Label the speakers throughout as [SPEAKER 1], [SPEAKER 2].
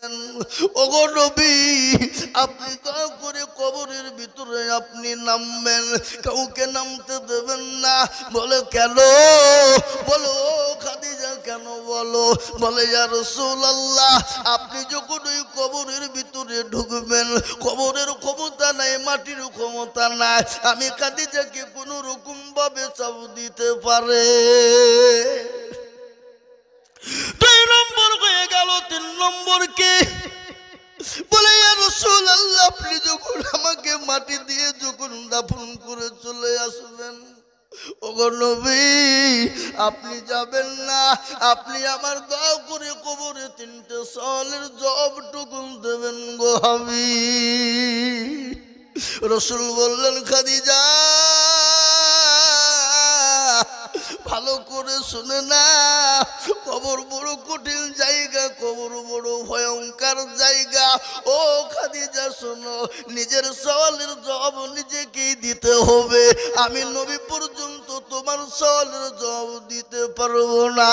[SPEAKER 1] ওগো নবী, আপনি দয়া করে কবরের ভিতরে আপনি নামবেন, কাউকে নামতে দেবেন না। বলে কেন? বলো খাদিজা কেন? বলো। বলে ইয়া রাসূলুল্লাহ, আপনি যখন ওই কবরের ভিতরে ঢুকবেন, কবরের ক্ষমতা নাই, মাটির ক্ষমতা নাই, আমি খাদিজাকে কোনো রকম ভাবে চাপ দিতে পারে। 2 নম্বর হয়ে গেল। 3 নম্বর কে? বলে ইয়া রাসূলুল্লাহ, আপনি যখন আমাকে মাটি দিয়ে যখন দাফন করে চলে আসবেন, ওগো নবী আপনি যাবেন না, আপনি আমার দয়া করে কবরে 3টে সওয়ালের জবাবটুকু দেবেন গো হাবিব। রাসূল বললেন, খাদিজা ভালো করে শুনে না, কবর বড় কঠিন জায়গা, কবর বড় ভয়ঙ্কর জায়গা। ও খাদিজা শোনো, নিজের সওয়ালের জবাব নিজেকেই দিতে হবে। আমি নবী পর্যন্ত তোমার সওয়ালের জবাব দিতে পারবো না।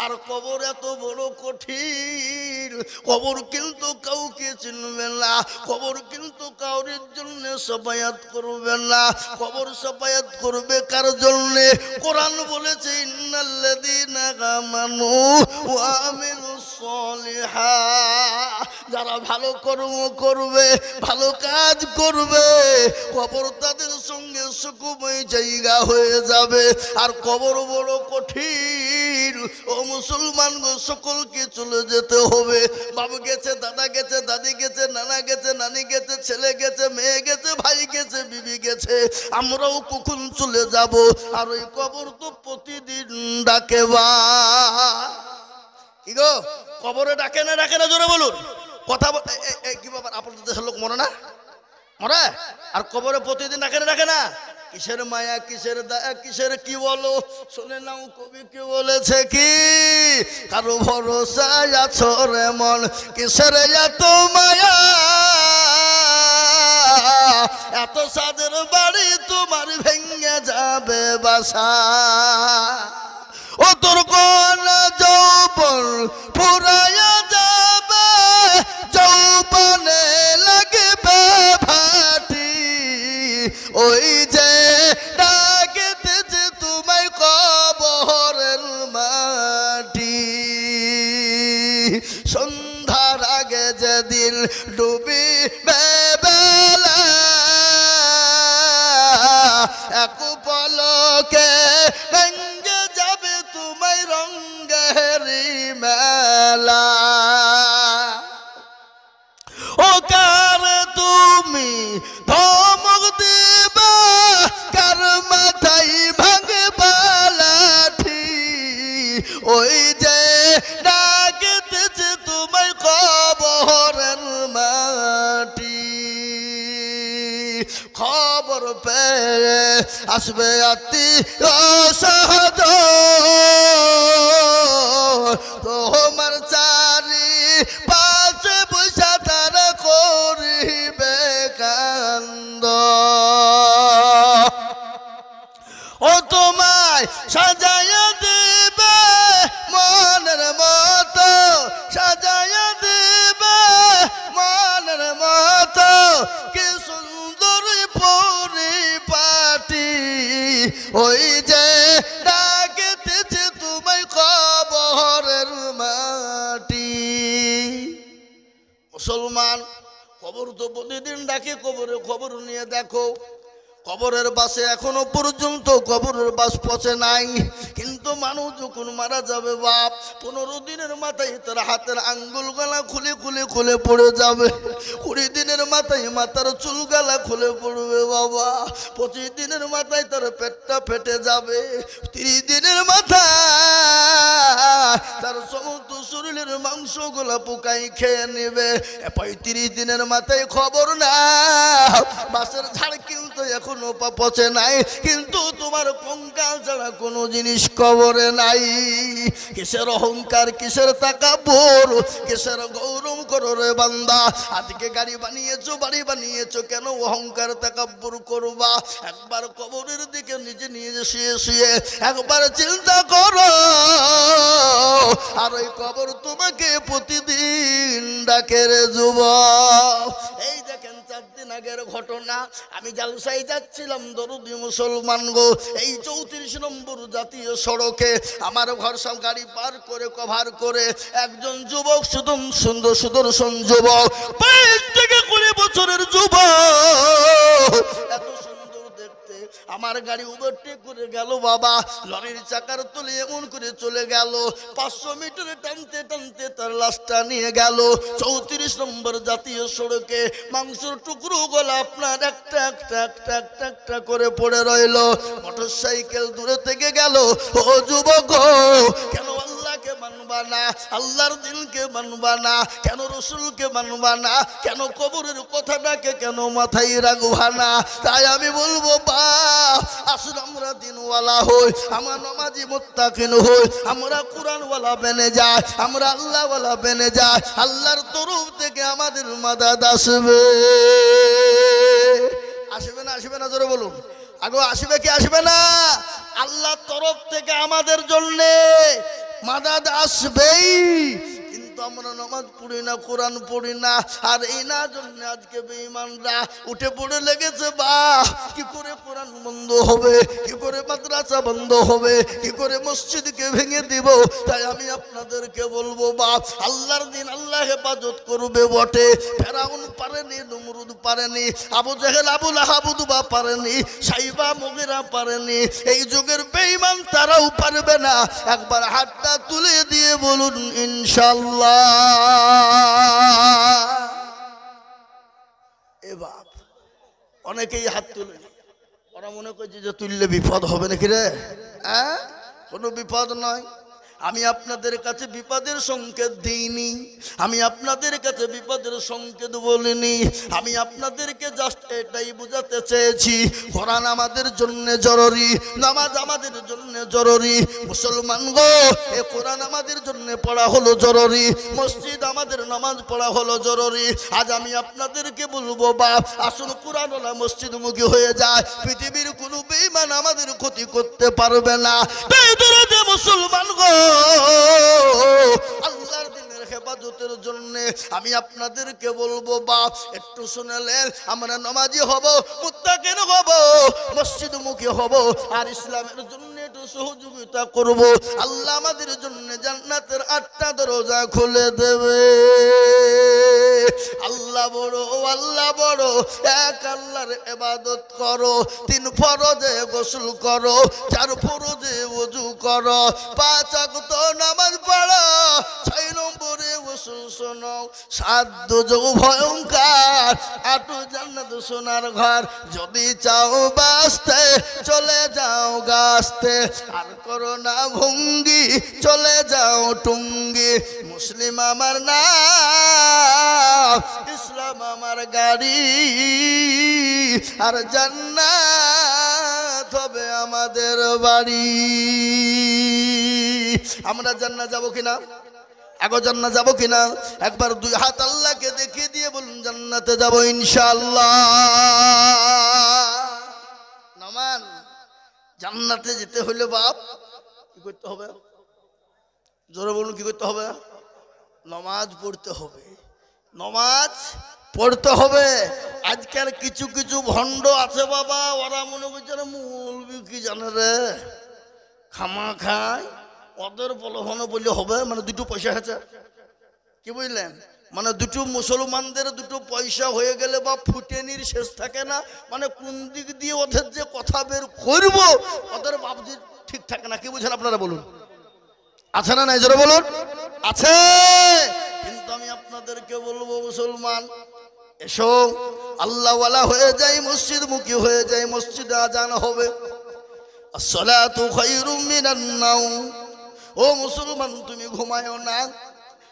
[SPEAKER 1] আর কবর এত বড় কঠিন, কবর কিন্তু কাউকে চিনবে না, কবর কিন্তু কাউরের জন্য সাফায়াত করবে না। কবর সাফায়াত করবে কার জন্য? কোরআন বলেছে, ইন্নাল্লাযীনা আমানু ওয়া আমিলুস সলিহাত, যারা ভালো কর্ম করবে, ভালো কাজ করবে, কবর তাদের সঙ্গে সুখময় জায়গা হয়ে যাবে। আর কবর বড় কঠিন। ও মুসলমান গো, সকলকে চলে যেতে হবে। বাবু গেছে, দাদা গেছে, দাদি গেছে, নানা গেছে, নানি গেছে, ছেলে গেছে, মেয়ে গেছে, ভাই গেছে, বিবি গেছে, আমরাও কখন চলে যাব। আর ওই কবর তো প্রতিদিন ডাকে। বা কি গো, কবরে ডাকে না? ডাকে না? জোরে বলুন। কথা কি ব্যাপার? আপনাদের দেশের লোক মরে না? মরে? আর কবরে প্রতিদিন ডাকে না? ডাকে না? কিসের মায়া, কিসের দয়া, কিসের কি বলো? শুনে নাও, কবি কি বলেছে? কি কারো ভরসা আছো রে মন, কিসের এত মায়া, এত সাদের বাড়ি তোমার ভেঙে যাবে বাসা। ও তোর কোন যৌবন ফুরাইয়া যাবে, যৌবনে লাগবে ভাটি, ওই যে ডাকিতেছে তোমায় কবরের মাটি। সন্ধ্যার আগে যেদিন ডুবিবে বেলা, এক পলকে ভেঙে যাবে তোমায় রঙের মেলা। ও কার তুমি ধমক দিবা, কার মাথায় ভাঙবা লাঠি, ওই যে ডাকতেছে তোমায় কবরের মাটি। খবর পেয়ে আসবে আত্মীয় স্বজন, তোমার চারি পাশে বসে তারা করিবে কান্দ। ও তোমায় সাজাইয়া দিবে মনের মতো, সাজাইয়া দিবে মনের মতো, কি সুন্দর পরিপাটি, ওই যে ডাকিতেছে তোমায় কবরের মাটি। মুসলমান, কবর তো প্রতিদিন ডাকে, কবরে খবর নিয়ে দেখো। কবরের বাসে এখনো পর্যন্ত কবরের বাস পচে নাই। কিন্তু মানুষ যখন মারা যাবে বাপ, 15 দিনের মাথায় তার হাতের আঙ্গুল গালা খুলে খুলে খুলে পড়ে যাবে। 20 দিনের মাথায় মাথার চুল গালা খুলে পড়বে বাবা। 25 দিনের মাথায় তার পেটটা ফেটে যাবে। 30 দিনের মাথায় তার সমস্ত শরীরের মাংসগুলা পোকাই খেয়ে নেবে। 35 দিনের মাথায় খবর না, বাসের ঝাড় কিন্তু এখন পচে নাই, কিন্তু তোমার কঙ্কাল ছাড়া কোনো জিনিস কবরে নাই। কিসের অহংকার, কিসের তাকাব্বুর, কিসের গৌরব করো রে বান্দা। আজকে গাড়ি বানিয়েছো, বাড়ি বানিয়েছো, কেন অহংকার তাকাব্বুর করবা? একবার কবরের দিকে নিজে নিজে শুয়ে শুয়ে একবার চিন্তা করো। আর ওই কবর তোমাকে প্রতিদিন তাকের যুবক। এই দেখেন 4 দিন আগের ঘটনা, আমি জালসায় যাচ্ছিলাম দরদি মুসলমান গো, এই 34 নম্বর জাতীয় সড়কে আমার ভরসা গাড়ি পার করে কভার করে একজন যুবক, সুন্দর সুদর্শন যুবক, 22 থেকে 20 বছরের যুবক, এত সুন্দর দেখতে, আমার গাড়ি ওভারটেক করে গেল বাবা, লরির চাকার তলে এমন করে চলে গেল, 500 মিটার টানতে টানতে তার লাশটা নিয়ে গেল 34 নম্বর জাতীয় সড়কে। মাংসের টুকরো গলা আপনার একটা একটা একটা একটা একটা করে পড়ে রইল। মোটরসাইকেল দূরে থেকে গেল। ও যুবক, কেন আল্লাহকে মানবা না, আল্লাহর দিনকে মানবা না, কেন রসুলকে মানবা না, কেন কবরের কথাটাকে কেন মাথায় রাখবা না? তাই আমি বলবো বা আসলে আমরা দিনওয়ালা হই, আমরা নামাজি মুত্তাকিন হই, আমরা কোরআনওয়ালা বেনে যাই, আমরা আল্লাহওয়ালা বেনে যাই, আল্লাহর তরফ থেকে আমাদের মাদাদ আসবে। আসবে না আসবে না জোরে বলুন, আগে আসবে কি আসবে না? আল্লাহর তরফ থেকে আমাদের জন্য মাদাদ আসবেই। কিন্তু আমরা নামাজ পড়ি না, কোরআন পড়ি না, আর এই না জন্য আজকে বেঈমানরা উঠে পড়ে লেগেছে। বাহ, কি করে কোরআন বন্ধ হবে, কি করে মাদ্রাসা বন্ধ হবে, কি করে মসজিদকে ভেঙে দিব? তাই আমি আপনাদেরকে বলবো বাপ, আল্লাহর দিন আল্লাহ হেফাজত করবে বটে। ফেরাউন পারেনি, নমরুদ পারেনি, আবু জেহেল আবু লাহাব উতবা পারেনি, সাইবা মুগীরা পারেনি, এই যুগের বেঈমান তারাও পারবে না। একবার হাতটা তুলে দিয়ে বলুন ইনশাআল্লাহ। এ বাপ, অনেকেই হাত তুলে, ওরা মনে করছে যে তুললে বিপদ হবে নাকি রে? হ্যাঁ, কোনো বিপদ নয়। আমি আপনাদের কাছে বিপদের সংকেত দিইনি, আমি আপনাদের কাছে বিপদের সংকেত বলিনি, আমি আপনাদেরকে জাস্ট এটাই বোঝাতে চেয়েছি কোরআন আমাদের জন্য জরুরি, নামাজ আমাদের জন্য জরুরি। মুসলমান গো, এ কোরআন আমাদের জন্য পড়া হলো জরুরি, মসজিদ আমাদের নামাজ পড়া হলো জরুরি। আজ আমি আপনাদেরকে বলবো বাপ, আসুন কোরআনওয়ালা মসজিদমুখী হয়ে যায়, পৃথিবীর কোনো বেঈমান আমাদের ক্ষতি করতে পারবে না। বেদরদে মুসলমান গো, আল্লাহর দিনের হেফাজতের জন্য আমি আপনাদেরকে বলবো বাপ, একটু শুনলেন, আমরা নামাজি হব, মুত্তাকিন হব, মসজিদমুখী হব, আর ইসলামের জন্য একটু সহযোগিতা করব। আল্লাহ আমাদের জন্য জান্নাতের 8টা দরজা খুলে দেবে। আল্লাহ বড়, আল্লাহ বড়, এক আল্লাহর ইবাদত করো, 3 ফরজে গোসল করো, 4 ফরজে ওযু করো, 5 ওয়াক্ত নামাজ পড়ো, 6 নম্বরে গোসল শোনো, 7 দোজখ ভয়ঙ্কর, 8 জান্নাত সোনার ঘর। যদি চাও বাঁচতে চলে যাও গাছতে, আর করো না ভঙ্গি চলে যাও টুঙ্গি। মুসলিম আমার নাম, ইসলাম আমার গাড়ি, আর জান্নাত হবে আমাদের বাড়ি। আমরা জান্নাত যাব কিনা? আগে জান্নাত যাব কিনা? একবার 2 হাত আল্লাহকে দেখিয়ে দিয়ে বলুন জান্নাতে যাব ইনশাআল্লাহ। নামান, জান্নাতে যেতে হলে বাপ কি করতে হবে? জোরে বলুন, কি করতে হবে? নামাজ পড়তে হবে, নামাজ পড়তে হবে। আজকাল কিছু কিছু ভণ্ড আছে বাবা, ওরা মনে করছে মৌলবি কি জানে রে, খামা খায়, ওদের প্রলোভন বললে হবে, মানে 2 পয়সা আছে, কি বুঝলেন? মানে 2 মুসলমানদের 2 পয়সা হয়ে গেলে বা ফুটেনির শেষ থাকে না, মানে কোন দিক দিয়ে ওদের যে কথা বের করবো ওদের বাবজি ঠিক থাকে না, কি বুঝেন আপনারা বলুন? আছে না নাই? জোরে বলুন, আছে। কিন্তু আমি আপনাদেরকে বলবো মুসলমান, এসো আল্লাহওয়ালা হয়ে যাই, মসজিদমুখী হয়ে যাই, মসজিদে আজান হবে, আসসালাতু খায়রুম মিনান নাওম। ও মুসলমান, তুমি ঘুমায়ও না,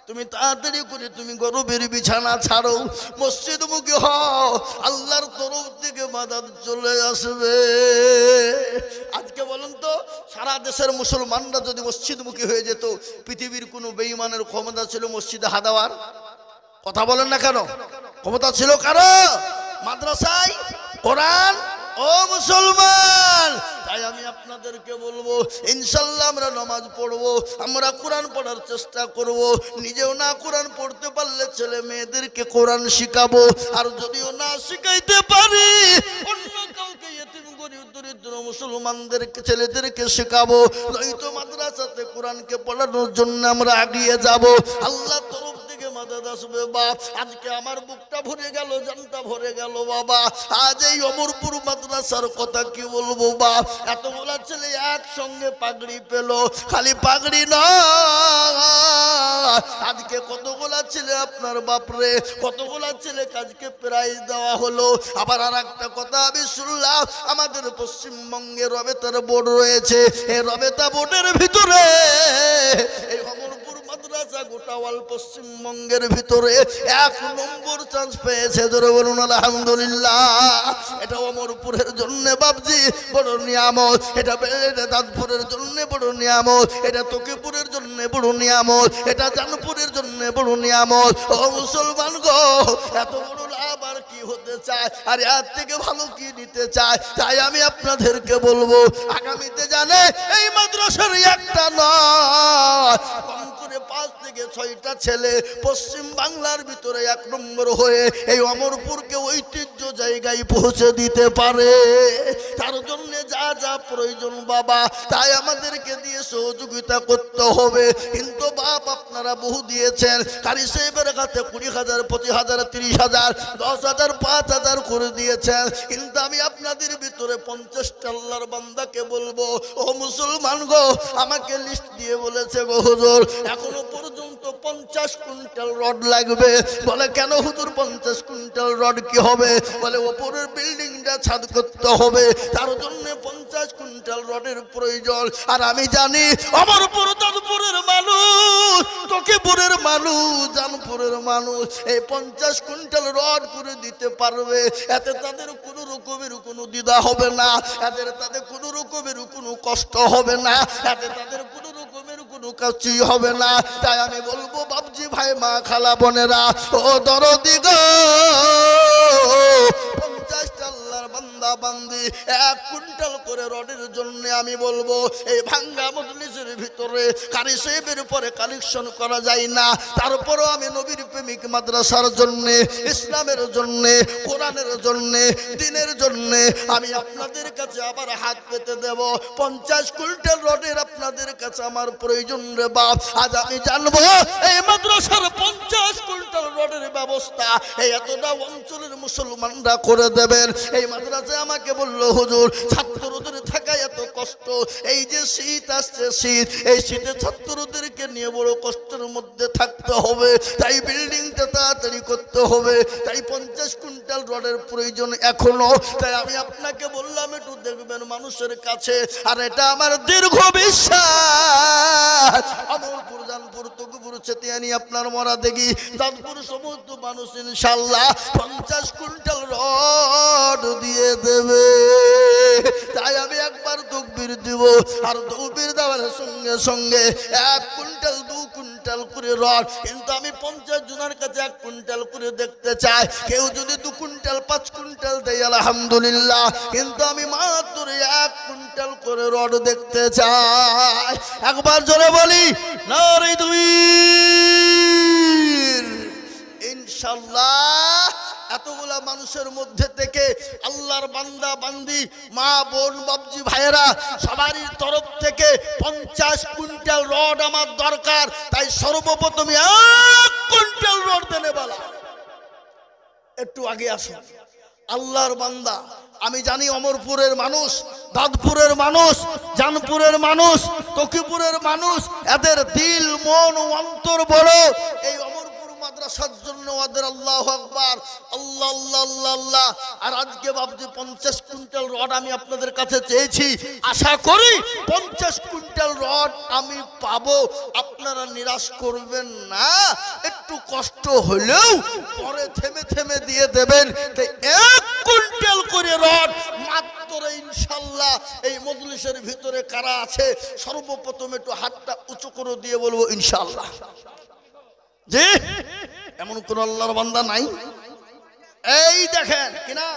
[SPEAKER 1] তুমি তাড়াতাড়ি করে তুমি গরবের বিছানা ছাড়ো, মসজিদমুখী হও, আল্লাহর তরফ থেকে মাদাদ চলে আসবে। আজকে বলুন তো, সারা দেশের মুসলমানরা যদি মসজিদমুখী হয়ে যেত, পৃথিবীর কোনো বেঈমানের ক্ষমতা ছিল মসজিদে হাদাওয়ার? কথা বলেন না কেন? ক্ষমতা ছিল কারো? মাদ্রাসায় কোরআন, ও মুসলমান। তাই আমি আপনাদেরকে বলবো, ইনশাআল্লাহ আমরা নামাজ পড়বো, আমরা কোরআন পড়ার চেষ্টা করব। নিজেও না কোরআন পড়তে পারলে ছেলে মেয়েদেরকে কোরআন শিখাবো, আর যদিও না শিখাইতে পারি অন্য কাউকে ইতিম গরিব দরিদ্র মুসলমানদেরকে ছেলেদেরকে শেখাবো, নয়তো মাদ্রাসাতে কোরআনকে পড়ানোর জন্য আমরা এগিয়ে যাব। আল্লাহ তরফ থেকে মাদাদ আসবে বাপ। আজকে আমার বুকটা ভরে গেল, জানটা ভরে গেল বাবা। আজ এই অমরপুর মাদ্রাসার কথা কি বলবো বাপ, এতগুলা ছেলে একসঙ্গে পাগড়ি পেল, খালি পাগড়ি নয়, আজকে কতগুলা ছেলে আপনার বাপরে কতগুলা ছেলে আজকে প্রাইজ দেওয়া হলো। আবার আর একটা কথা আমি শুনলাম, আমাদের পশ্চিমবঙ্গে রবেতার বোর্ড রয়েছে, এই রবেতা বোর্ডের ভিতরে এই অমরপুর মাদ্রাসা গোটা অল পশ্চিমবঙ্গের ভিতরে 1 নম্বর চান্স পেয়েছে। জোরে বলুন আলহামদুলিল্লাহ। এটা অমরপুরের জন্য বাবজি বড় নিয়ামত, এটা দাঁতপুরের জন্য বড় নিয়ামত, এটা তকিপুরের জন্য বড় নিয়ামত, এটা জানপুরের জন্য বড় নিয়ামত। ও মুসলমান গো, এত বড় লাভ আর কি হতে চায়, আর এর থেকে ভালো কি নিতে চায়? তাই আমি আপনাদেরকে বলবো, আগামীতে জানে এই মাদ্রাসার একটা নয়, কম করে 5 থেকে 6টা ছেলে পশ্চিম বাংলার ভিতরে 1 নম্বর হয়ে এই অমরপুরকে ঐতিহ্য জায়গায় পৌঁছে দিতে পারে। তার জন্য যা যা প্রয়োজন বাবা, তাই আমাদেরকে দিয়ে সহযোগিতা করতে হবে। কিন্তু বাপ আপনারা বহু দিয়েছেন, কারি সাহেবের কাছে 20,000, 25,000, 30,000, 10,000, 5,000 করে দিয়েছেন। কিন্তু আমি আপনাদের ভিতরে 50টা আল্লাহর বান্দাকে বলবো, ও মুসলমান গো, আমাকে লিস্ট দিয়ে বলেছে গো হুজুর এখনো পর্যন্ত 50 কুইন্টাল রড লাগবে। বলে কেন হুজুর 50 কুইন্টাল রড কি হবে? বলে ওপরের বিল্ডিংটা ছাদ করতে হবে, তার জন্য 50 কুইন্টাল রডের প্রয়োজন। আর আমি জানি অমরপুর দানপুরের মানুষ, তকিপুরের মানুষ, জানপুরের মানুষ এই 50 কুইন্টাল রড করে দিতে পারবে। এতে তাদের কোনো রকমের কোনো দ্বিধা হবে না, এদের তাদের কোনো রকমের কোনো কষ্ট হবে না, এতে তাদের কোনো রকমের কোনো কিছুই হবে না। তাই আমি বলবো বাবজি ভাই, মা, খালা, বোনেরা, ও দরদি গো, 50টা আল্লাহর বান্দা বান্দি 1 কুইন্টাল করে রডের জন্য আমি বলবো এই ভাঙ্গা মজলিসের ভিতরে কারি সাহেবের পরে কালেকশন করা যায় না। তারপরও আমি নবীর প্রেমিক মাদ্রাসার জন্য, ইসলামের জন্য, কোরআনের জন্য, দ্বীনের জন্য আমি আপনাদের কাছে আবার হাত পেতে দেব। 50 কুইন্টাল রডের আপনাদের কাছে আমার প্রয়োজন রে বাপ। আজ আমি জানবো এই মাদ্রাসার 50 কুইন্টাল রডের ব্যবস্থা এই এতটা অঞ্চলের মুসলমানরা করে দেবেন। এই মাদ্রাসায় আমাকে বললো হুজুর ছাত্রদের থাকা এত কষ্ট, এই যে শীত আসছে শীত, এই শীতে ছাত্রদেরকে নিয়ে বড় কষ্টের মধ্যে থাকতে হবে, তাই বিল্ডিংটা তাড়াতাড়ি করতে হবে, তাই 50 কুইন্টাল রডের প্রয়োজন এখনো। তাই আমি আপনাকে বললাম একটু দেখবেন মানুষের কাছে, আর এটা আমার দীর্ঘ বিশ্বাস। অমরপুর, জানপুর, তকিপুর, চেতিয়ানি, আপনার মরা দেখি দাঁতপুর সমস্ত মানুষ ইনশাল্লাহ 50 কুইন্টাল রড দিয়ে দেবে। তাই আমি একবার তকবীর দিব, আর তকবীর দেওয়ার সঙ্গে সঙ্গে 1 কুইন্টাল 2 কুইন্টাল করে রড, কিন্তু আমি 50 জনের কাছে 1 কুইন্টাল করে দেখতে চাই। কেউ যদি 2 কুইন্টাল 5 কুইন্টাল দেয় আলহামদুলিল্লাহ, কিন্তু আমি মাত্র 1 কুইন্টাল করে রড দেখতে চাই। একবার জোরে বলি নারে তাকবীর। ইনশাআল্লাহ এতগুলা মানুষের মধ্যে থেকে আল্লাহর বান্দা বান্দি, মা, বোন, বাবজি ভাইয়েরা সবারই তরফ থেকে 50 কুইন্টাল রড আমার দরকার। তাই সর্বপ্রথম 1 কুইন্টাল রড দেনে বলা। একটু আগে আসুন। আল্লাহর বান্দা, আমি জানি অমরপুরের মানুষ, দাঁতপুরের মানুষ, জানপুরের মানুষ, তকিপুরের মানুষ, এদের দিল, মন, অন্তর বড়। এই অমরপুর মাদ্রাসার জন্য ওদের আল্লাহু আকবার, আল্লাহ আল্লাহ আল্লাহ আল্লাহ। আর আজকে ভাবছি 50 কুইন্টাল রড আমি আপনাদের কাছে চেয়েছি, আশা করি 50 কুইন্টাল রড আমি পাবো। আপনারা নিরাশ করবেন না, একটু কষ্ট হলেও পরে থেমে থেমে দিয়ে দেবেন। 1 কুইন্টাল করে রড মাত্র ইনশাআল্লাহ। এই মজলিসের ভিতরে কারা আছে সর্বপ্রথম একটু হাতটা উঁচু করে দিয়ে বলবো ইনশাআল্লাহ। জি, এমন কোন আল্লাহর বান্দা নাই? এই দেখেন কিনা,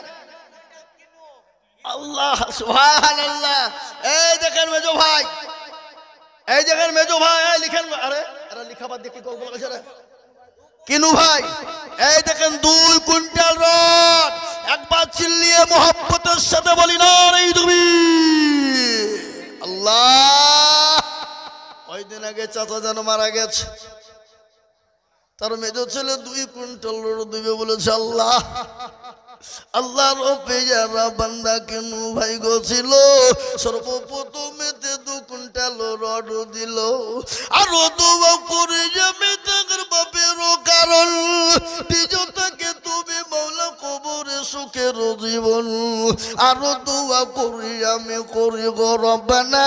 [SPEAKER 1] আল্লাহ সুবহানাল্লাহ। এই দেখেন মেজো ভাই, এই দেখেন মেজো ভাই, লিখেন। আরে আরে লিখাবার দেখি কল বলা গেছে রে। কিনু ভাই, এই দেখেন 2 কুইন্টাল রড। একবার চিল্লিয়ে মোহাব্বতের সাথে বলি না রে তুমি আল্লাহ। কয়দিন আগে চাচা যেন মারা গেছে, তার মেজো ছেলে 2 কুইন্টাল রড দিবে বলেছে। আল্লাহ আল্লাহর পেয়ারা বান্দা কিনু ভাই গো ছিল, সর্বপ্রথমেতে 2 কুইন্টাল রড দিল। আরো দোয়া করে যাবে তাদের বাপেরও, কারণ নিজটাকে তুমি মৌলা কবরে সুখের জীবন। আরো দোয়া করি আমি করি গো রব্বানা,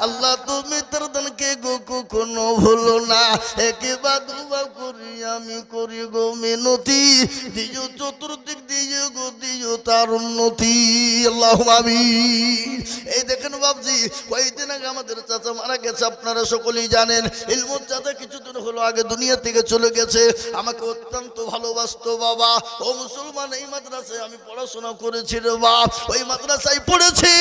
[SPEAKER 1] আল্লাহ তুমি তার দানকে গো কখনো ভুলো না। একেবারে দোয়া করি আমি করি গো মিনতি, দিও চতুর্দিক দিয়ে গো দিও তার উন্নতি। আল্লাহুম্মা আমিন। এই দেখেন বাবজি, কয়েকদিন আগে আমাদের চাচা মারা গেছে, আপনারা সকলেই জানেন। ইলমুর চাচা কিছুদিন হলো আগে দুনিয়া থেকে চলে গেছে। আমাকে অত্যন্ত ভালোবাসতো বাবা। ও মুসলমান, এই মাদ্রাসায় আমি পড়াশোনা করেছি রে বাপ, ওই মাদ্রাসায় পড়েছি।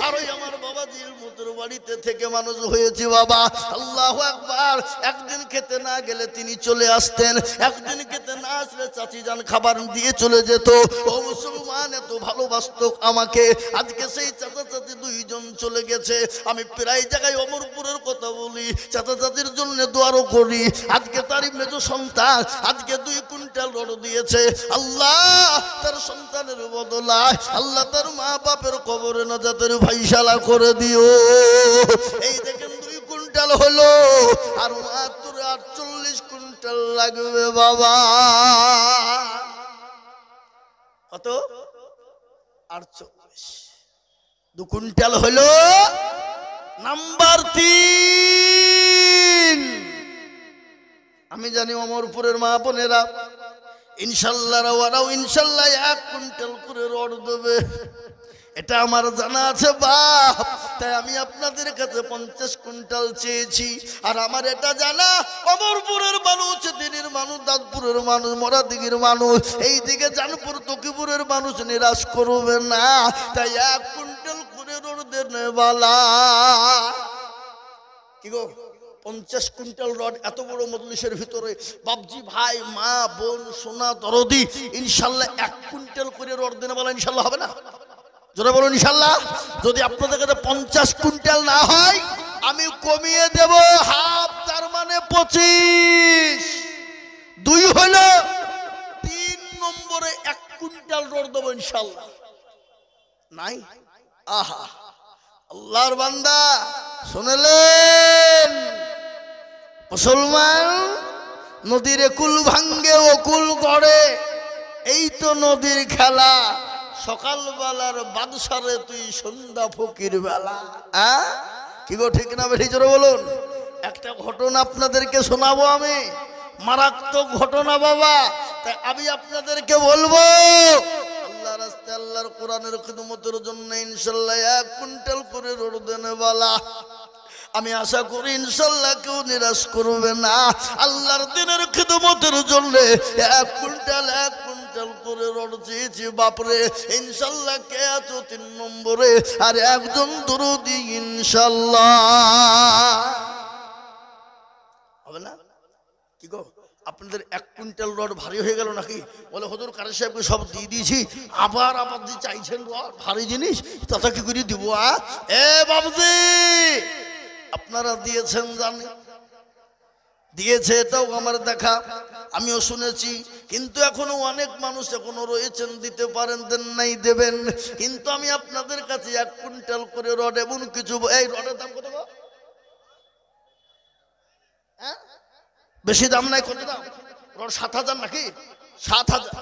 [SPEAKER 1] আর ওই আমার বাবা ইলমুতের বাড়িতে থেকে মানুষ হয়েছে বাবা। আল্লাহু আকবার। একদিন খেতে না গেলে তিনি চলে আসতেন, একদিন খেতে না আসলে চাচি যান খাবার দিয়ে চলে যেত। ও মুসলমান, এত ভালোবাসতো আমাকে। আজকে সেই চাচা চাচি 2 জন চলে গেছে। আমি প্রায় জায়গায় অমরপুরের কথা বলি, চাচা চাচির জন্য দোয়ারও করি। আজকে তারই মেজো সন্তান আজকে 2 কুইন্টাল রড দিয়েছে। আল্লাহ তার সন্তানের বদলায় আল্লাহ তার মা বাপের কবরে নাজাতের ফায়সালা করে দিও। এই দেখেন 2 কুইন্টাল হলো, আর মাত্র 48 কুইন্টাল লাগবে বাবা। কত? 48। 2 কুইন্টাল হলো। নাম্বার 3, আমি জানি অমরপুরের মা বোনেরা ইনশাল্লাহ ওরাও ইনশাল্লাহ 1 কুইন্টাল করে রড দেবে, এটা আমার জানা আছে বাপ। তাই আমি আপনাদের কাছে 50 কুইন্টাল চেয়েছি। আর আমার এটা জানা, অমরপুরের মানুষ, দিনের মানুষ, দাঁতপুরের মানুষ, মরাদিগির মানুষ, এই দিকে জানপুর তকিপুরের মানুষ নিরাশ করবে না। তাই 1 কুইন্টাল করে রড দেনে বালা। কি গো, 50 কুইন্টাল রড এত বড় মজলিসের ভিতরে বাবজি ভাই, মা বোন, সোনা দরদি, ইনশাল্লাহ 1 কুইন্টাল করে রড দেনে বালা ইনশাল্লাহ হবে না? জোরে বলুন ইনশাল্লাহ। যদি আপনাদের কাছে 50 কুইন্টাল না হয়, আমি কমিয়ে দেব হাফ, তার মানে 25। 2 হলো, 3 নম্বরে 1 কুইন্টাল রড দেবো ইনশাল্লাহ। নাই? আহা, আল্লাহর বান্দা শুনলেন? মুসলমান, নদীর কুল ভাঙ্গে ও কুল গড়ে, এই তো নদীর খেলা। সকালবেলার বাদশারে তুই সন্ধ্যা ফকির বেলা। কি গো, ঠিক না বেশি জোরে বলুন? একটা ঘটনা আপনাদেরকে শোনাবো আমি, মারাত্মক ঘটনা বাবা। তাই আমি আপনাদেরকে বলবো, আল্লাহর রাস্তায় আল্লাহর কোরআনের খিদমতের জন্য ইনশাল্লাহ 1 কুইন্টাল করে রড দেনে বালা। আমি আশা করি ইনশাল্লাহ কেউ নিরাশ করবে না। আল্লাহর দিনের খিদমতের জন্য 1 কুইন্টাল করে রড চেয়েছি বাপরে। ইনশাল্লাহ কে আছো 3 নম্বরে? আর একজন দরদি ইনশাল্লাহ হবে না? কি গো, আপনাদের 1 কুইন্টাল রড ভারী হয়ে গেল নাকি? বলে হুজুর কারি সাহেবকে সব দিয়ে দিয়েছি, আবার দিয়ে চাইছেন রড, ভারী জিনিস, তথা কি করে দিব? এ বাবুজি, আপনারা দিয়েছেন জানি, দিয়েছে, এটাও আমার দেখা, আমিও শুনেছি। কিন্তু এখনো অনেক মানুষ এখনো রয়েছেন, দিতে পারেন, দেন নাই, দেবেন। কিন্তু আমি আপনাদের কাছে 1 কুইন্টাল করে রড, এমন কিছু, এই রডের দাম কত? বেশি দাম নাই। কত দাম রড? 7,000 নাকি? 7,000।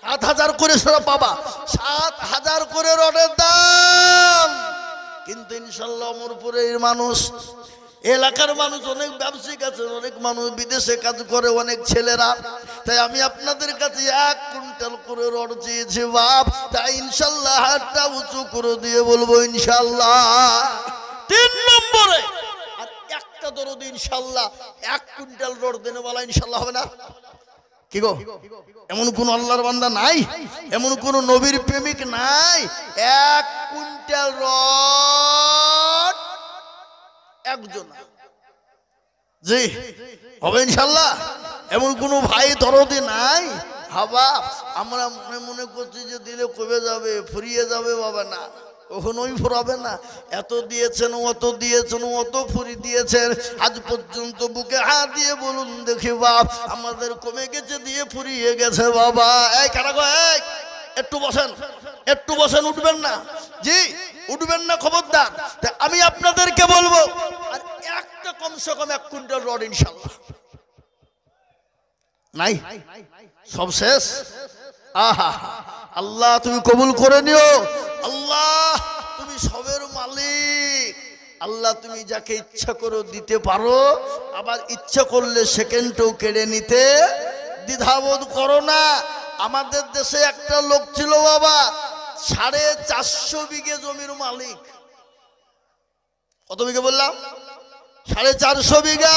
[SPEAKER 1] 7,000 করে সেটা পাবা, 7,000 করে রডের দাম। কিন্তু ইনশাল্লাহ অমরপুরের মানুষ, এলাকার মানুষ, অনেক ব্যবসায়িক আছে, অনেক মানুষ বিদেশে কাজ করে, অনেক ছেলেরা। তাই আমি আপনাদের কাছে 1 কুইন্টাল করে রড চেয়েছি বাপ। তাই ইনশাল্লাহ হাতটা উঁচু করে দিয়ে বলবো ইনশাল্লাহ 3 নম্বরে। আর একটা দরদ ইনশাল্লাহ 1 কুইন্টাল রড দেনে বলা ইনশাল্লাহ হবে না? কি গো, এমন কোন আল্লাহর বান্দা নাই, এমন কোন নবীর প্রেমিক নাই? 1 কুইন্টাল রড একজন, জি হবে ইনশাল্লাহ। এমন কোনো ভাই দরদি নাই? হাবা আমরা মনে মনে করছি যে দিলে কবে যাবে, ফুরিয়ে যাবে। বাবা না, কখনোই ফুরাবে না। এত দিয়েছেন, অত দিয়েছেন, অত ফুরি দিয়েছেন, আজ পর্যন্ত বুকে হাত দিয়ে বলুন দেখি বাপ আমাদের কমে গেছে, দিয়ে ফুরিয়ে গেছে বাবা। এই কারা গো, এই একটু বসেন, একটু বসেন, উঠবেন না জি, উঠবেন না, খবরদার। আমি আপনাদেরকে বলবো আর একটা কমসে কম 1 কুইন্টাল রড ইনশাল্লাহ নাই, সব শেষ। আহা, আল্লাহ তুমি কবুল করে নিও। আল্লাহ তুমি সবের মালিক। আল্লাহ তুমি যাকে ইচ্ছা করো দিতে পারো, আবার ইচ্ছা করলে সেকেন্ডও কেড়ে নিতে দ্বিধাবোধ করো না। আমাদের দেশে একটা লোক ছিল বাবা, 450 বিঘে জমির মালিক। কত বিঘে বললাম? 450 বিঘা।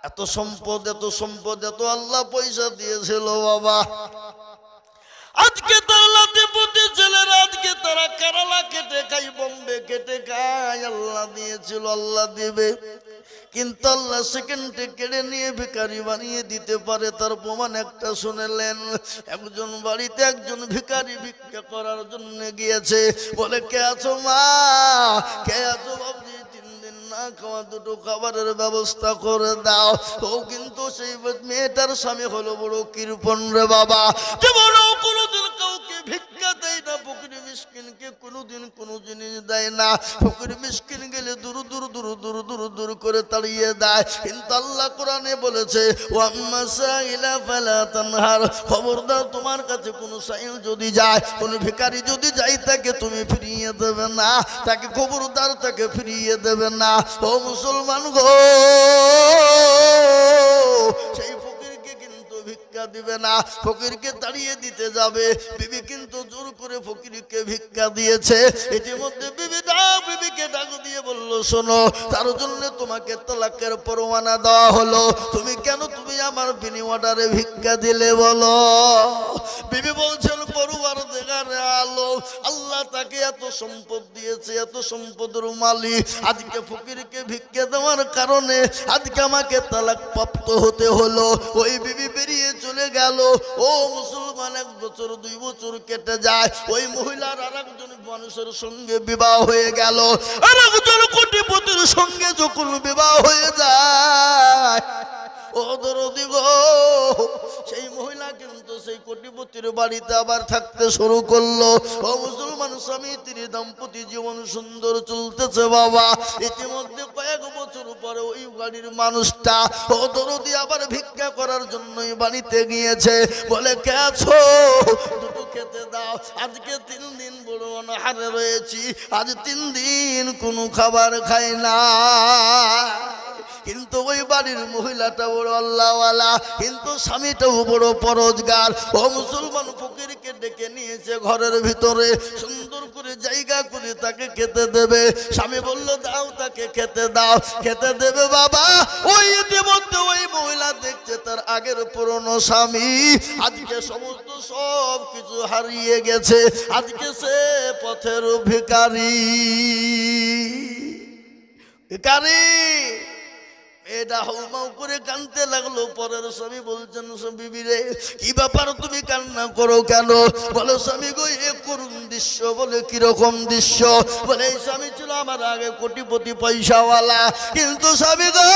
[SPEAKER 1] এত সম্পদ, এত সম্পদ, এত আল্লাহ পয়সা দিয়েছিল বাবা। আজকে তারা লাতিপতি ছেলেরা, আজকে তারা কেরালা কেটে খাই, বোম্বে কেটে খায়। আল্লাহ দিয়েছিল, আল্লাহ দিবে, কিন্তু আল্লাহ সেকেন্ডে কেড়ে নিয়ে ভিখারি বানিয়ে দিতে পারে। তার প্রমাণ একটা শুনেলেন। একজন বাড়িতে একজন ভিখারি ভিক্ষা করার জন্য গিয়েছে। বলে কে আছো মা, কে আছো বাবজি, 3 দিন না খাওয়া, 2টো খাবারের ব্যবস্থা করে দাও। ও কিন্তু সেই মেয়েটার স্বামী হলো বড় কৃপণ রে বাবা, যে বড় কোনোদিন কাউকে ভিক্ষা দেয় না, ফকির মিসকিনকে কোনোদিন কোনো জিনিস দেয় না। ফকির মিসকিন গেলে দূর দূর দূর দূর দূর দূর করে তাড়িয়ে দেয়। কিন্তু আল্লাহ কোরআনে বলেছে, ওয়াম্মা সাইলা ফালা তানহার, খবরদার তোমার কাছে কোনো সাইল যদি যায়, কোনো ভিখারি যদি যায়, তাকে তুমি ফিরিয়ে দেবে না, তাকে খবরদার তাকে ফিরিয়ে দেবে না। ও মুসলমান গো, সেই ফকিরকে কিন্তু ভিক্ষা দিবে না, ফকিরকে তাড়িয়ে দিতে যাবে। বিবি কিন্তু জোর করে ফকিরকে ভিক্ষা দিয়েছে। ইতিমধ্যে বিবিকে ডাক দিয়ে বলল, শোনো, তার জন্য তোমাকে তালাকের পরোয়ানা দেওয়া হলো, তুমি কেন তুমি আমার বিনি অর্ডারে ভিক্ষা দিলে বলো? বিবি বলছেন, পরোয়ার দেখার আলো, আল্লাহ তাকে এত সম্পদ দিয়েছে, এত সম্পদের মালিক, আজকে ফকিরকে ভিক্ষা দেওয়ার কারণে আজকে আমাকে তালাক প্রাপ্ত হতে হলো। ওই বিবি বেরিয়ে চলে গেল। ও মুসলমান, 1 বছর 2 বছর কেটে যায়, ওই মহিলার আরেকজন মানুষের সঙ্গে বিবাহ হয়ে গেল। আরেকজন কোটিপতির সঙ্গে যখন বিবাহ হয়ে যায়, ও দরদি গো, সেই মহিলা কিন্তু সেই কোটিপতির বাড়িতে আবার থাকতে শুরু করলো। ও মুসলমান, স্বামী স্ত্রী দাম্পত্য জীবন সুন্দর চলতেছে বাবা। ইতিমধ্যে কয়েক বছর পরে ওই বাড়ির মানুষটা, ও দরদি, আবার ভিক্ষা করার জন্যই বাড়িতে গিয়েছে। বলে, কে আছো, 2টো খেতে দাও, আজকে 3 দিন বড় অনাহারে রয়েছি, আজ 3 দিন কোনো খাবার খাই না। কিন্তু ওই বাড়ির মহিলাটা বড় আল্লাহওয়ালা, কিন্তু স্বামীটাও বড় পরোজগার। ও মুসলমান, ফকিরকে ডেকে নিয়েছে ঘরের ভিতরে, সুন্দর করে জায়গা করে তাকে খেতে দেবে। স্বামী বলল, দাও, তাকে খেতে দাও, খেতে দেবে বাবা। ওই ইতিমধ্যে ওই মহিলা দেখছে তার আগের পুরনো স্বামী আজকে সমস্ত সব কিছু হারিয়ে গেছে, আজকে সে পথের ভিখারি। ভিখারি এটা হাউমাউ করে কাঁদতে লাগলো। পরের স্বামী বলছেন, বিবি রে, কি ব্যাপার, তুমি কান্না করো কেন? বলে, স্বামী গো, এ করুন দৃশ্য। বলে, কিরকম দৃশ্য? বলে, এই স্বামী ছিল আমার আগে কোটিপতি পয়সাওয়ালা, কিন্তু স্বামী গো,